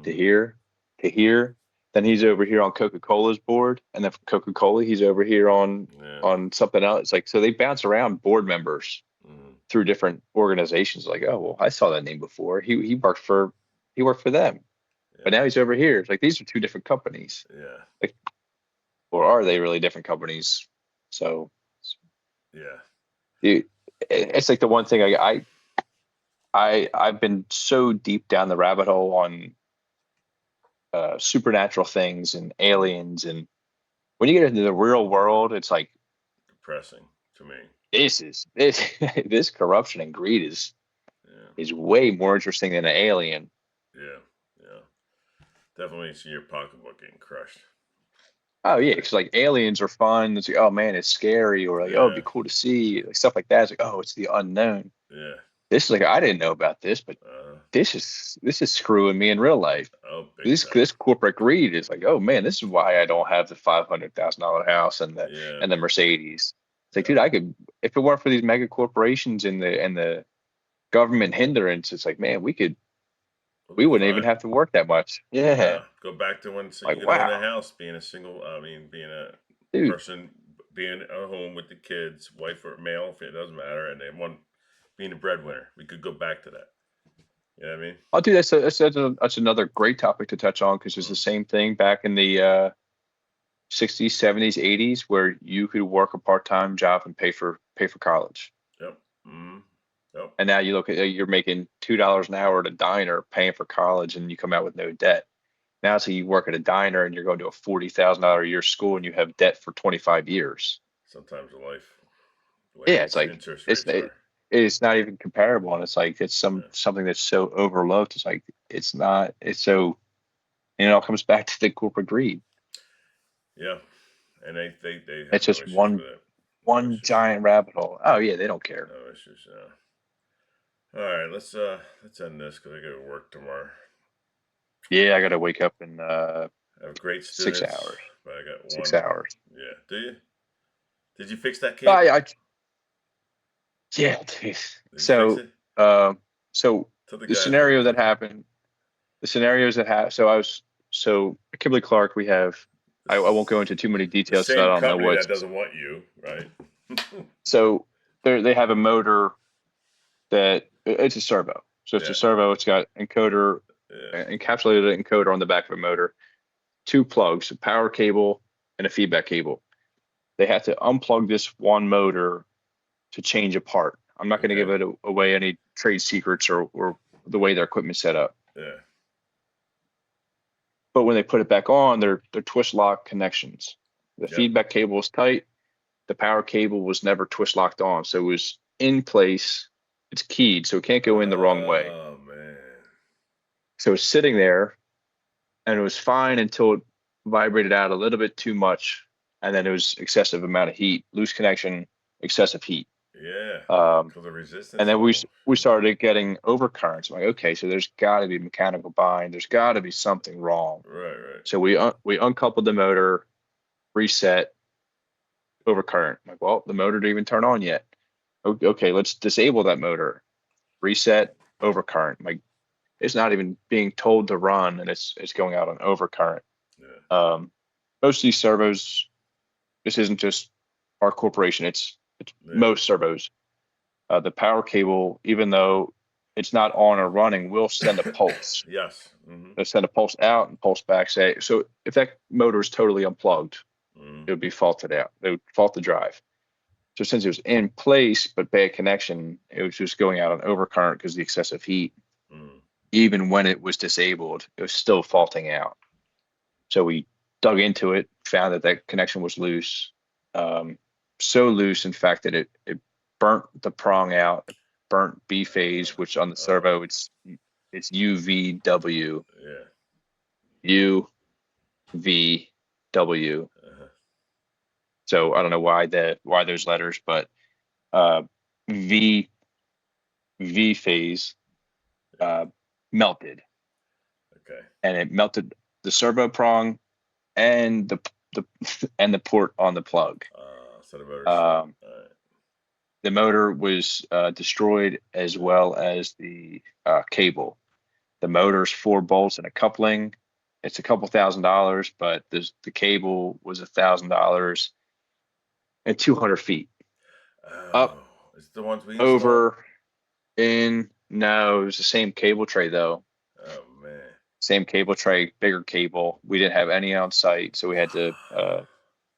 to mm, here to here. Then he's over here on Coca-Cola's board, and then from Coca-Cola, he's over here yeah, on something else. Like so, they bounce around board members mm, through different organizations. Like, oh well, I saw that name before. He worked for them, but yeah, now he's over here. It's like these are two different companies. yeah, Like, or are they really different companies? So, yeah. dude, it's like the one thing I've been so deep down the rabbit hole on supernatural things and Mm, aliens, and when you get into the real world, it's like depressing to me. this this corruption and greed Yeah, is way more interesting than an alien. yeah, yeah. Definitely see your pocketbook getting crushed. Oh yeah, because like aliens are fun. It's like, oh man, it's scary, or like, oh, it'd be Yeah, cool to see, like stuff like that. It's like, oh, it's the unknown. yeah. This is like, I didn't know about this, but Uh, this is screwing me in real life. oh, big time. This corporate greed is like, oh man, this is why I don't have the $500,000 house and Yeah, the Mercedes. It's like, yeah. dude, I could, if it weren't for these mega corporations and the government hindrance, it's like, man, We'll we be wouldn't even fine. have to work that much. Yeah, No, go back to when so you like could own wow, a house, being a single. I mean, being a dude. person, being at home with the kids, wife or male, if it doesn't matter, and then one being a breadwinner. We could go back to that. You know what I mean? I'll do that's another great topic to touch on because it's the Mm, same thing back in the 60s, 70s, 80s, where you could work a part-time job and pay for college. yep. Mm, yep. And now you look at you're making $2 an hour at a diner paying for college and you come out with no debt. Now so you work at a diner and you're going to a $40,000 a year school and you have debt for 25 years. Sometimes in life, the way Yeah, it's these like interest it's rates are. it's not even comparable, and it's like it's Yeah. something that's so overlooked. It's like it's not. It's so, and it all comes back to the corporate greed. Yeah. And they have It's no just issues with it. No one issues. giant rabbit hole. Oh yeah, they don't care. No issues. All right. Let's end this because I got to work tomorrow. Yeah, I got to wake up in I have great 6 hours. students, but I got Six one. hours. Yeah. Do you? Did you fix that cable? I yeah. Dude. Did you fix So it? um so Tell the the guys real scenario that quick. happened, the scenarios that have so I was so at Kimberly Clark we have. I won't go into too many The details because I same don't know company what's that doesn't want you, right? so they have a motor that it's a servo. So it's a Yeah, servo. It's got encoder, yeah, encapsulated encoder on the back of a motor, two plugs, a power cable and a feedback cable. They have to unplug this one motor to change a part. I'm not going to give okay, it away any trade secrets or the way their equipment's set up. yeah, But when they put it back on, they're twist lock connections. The yep. feedback cable was tight. The power cable was never twist locked on, so it was in place. It's keyed, so it can't go in the wrong way. Oh man, So it's sitting there, and it was fine until it vibrated out a little bit too much, and then it was excessive amount of heat, loose connection, excessive heat. Yeah. Um, Because of and resistance then we level. s- we started getting overcurrents. I'm like, okay, so there's got to be mechanical bind. There's got to be something wrong. Right, right. So we uncoupled the motor, reset, overcurrent. I'm like, well, the motor didn't even turn on yet. Okay, let's disable that motor, reset, overcurrent. I'm like, it's not even being told to run, and it's going out on overcurrent. Yeah. Um, Most of these servos, this isn't just our corporation. It's Yeah. most servos. The power cable, even though it's not on or running, will send a pulse. Yes. Mm-hmm. It'll send a pulse out and pulse back. Say, so if that motor is totally unplugged, Mm-hmm. it would be faulted out. It would fault the drive. So since it was in place but bad connection, it was just going out on overcurrent because of the excessive heat. Mm-hmm. Even when it was disabled, it was still faulting out. So we dug into it, found that that connection was loose, so loose, in fact, that it burnt the prong out, burnt B phase, which on the Oh, servo it's UVW, yeah. UVW. Uh-huh. So I don't know why those letters, but uh, V V phase uh, melted, Okay. and it melted the servo prong and the and the port on the plug. So the motor shot. Um, All right. the motor was destroyed, as well as the cable. The motor's 4 bolts and a coupling. It's a couple $1,000, but the cable was $1,000 and 200 feet up, Oh, it's the ones we installed. over, in. No, it was the same cable tray though. Oh man. Same cable tray, bigger cable. We didn't have any on site, so we had to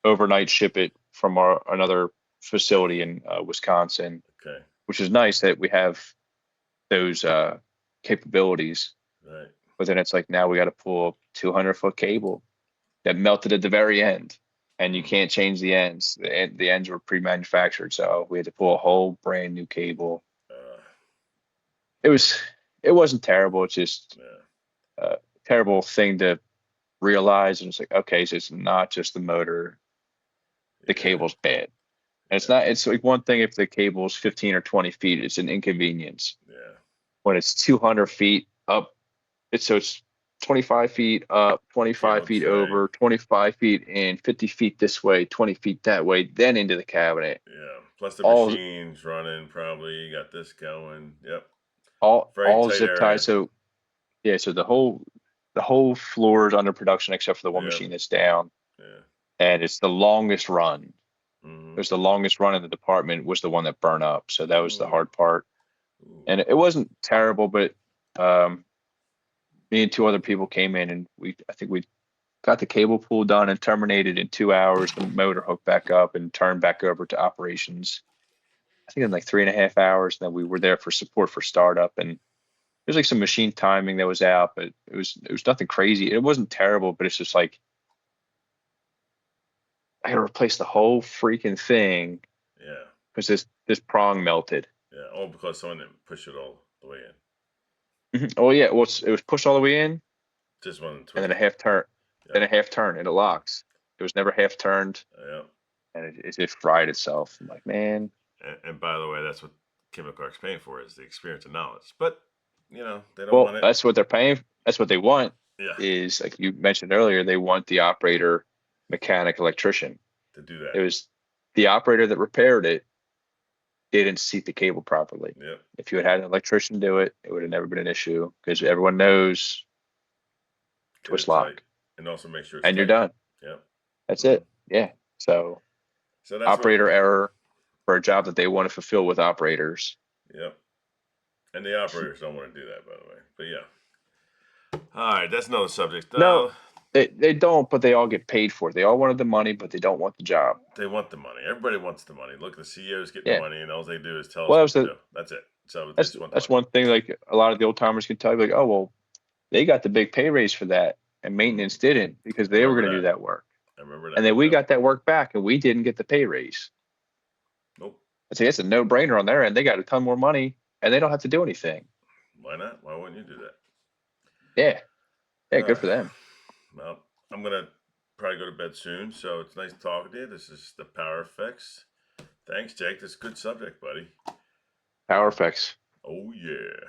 overnight ship it from our another facility in Wisconsin, Okay. which is nice that we have those capabilities. Right. But then it's like now we got to pull a 200-foot cable that melted at the very end, and you Mm. can't change the ends. The ends were pre-manufactured, so we had to pull a whole brand new cable. Uh, It was it wasn't terrible. It's just yeah. a terrible thing to realize, and it's like, okay, so it's not just the motor. The Yeah. cable's bad. And it's Yeah. not. It's like one thing if the cable is 15 or 20 feet, it's an inconvenience. Yeah. When it's 200 feet up, it's 25 feet up, 25 Cable feet tray. over, 25 feet in, 50 feet this way, 20 feet that way, then into the cabinet. Yeah. Plus the All machines running. Probably you got this going. Yep. Very all tight zip tied. area. So yeah, so the whole floor is under production except for the one Yep. machine that's down, Yeah. and it's the longest run. It Mm-hmm. was the longest run in the department, was the one that burned up. So that was the Ooh. hard part. Ooh. And it wasn't terrible, but um, me and two other people came in, and I think we got the cable pull done and terminated in 2 hours. The motor hooked back up and turned back over to operations. I think in like 3.5 hours. And then we were there for support for startup, and there's like some machine timing that was out, but it was nothing crazy. It wasn't terrible, but it's just like I got to replace the whole freaking thing Yeah. because this prong melted. Yeah. Oh, because someone didn't push it all the way in. Oh yeah, well it was pushed all the way in, Just one and then a twist. half turn, Yep. and it locks. It was never half turned, Yep. and it just fried itself. I'm like, man. And by the way, that's what Kim Clark's paying for is the experience and knowledge. But they don't Well, want it. that's what they're paying. That's what they want. Yeah. Is like you mentioned earlier, they want the operator, mechanic, electrician. To do It that. was the operator that repaired it didn't seat the cable properly. Yep. If you had an electrician do it, it would have never been an issue because everyone knows Get twist it tight, lock and also make sure it's and you're tight. done. Yep. That's Mm. it. Yeah. So So that's what. operator error for a job that they want to fulfill with operators. Yep. And the operators don't want to do that, by the way. But yeah. All right, that's another subject. No, they don't, but they all get paid for it. They all wanted the money, but they don't want the job. They want the money. Everybody wants the money. Look, the CEOs getting the Yeah. money, and all they do is tell Well, us that what was to the do. That's it. So they that's just want the that's money. one thing. Like a lot of the old timers can tell you, like, oh well, they got the big pay raise for that, and maintenance didn't because I they were remember going to do that. that work, I remember and that. then we Yep. got that work back, and we didn't get the pay raise. Nope. I say it's a no brainer on their end. They got a ton more money, and they don't have to do anything. Why not? Why wouldn't you do that? Yeah. Yeah, good Uh, for them. well, I'm gonna probably go to bed soon. So it's nice talking to you. This is the Power Fix. Thanks, Jake. This is a good subject, buddy. Power effects. Oh yeah.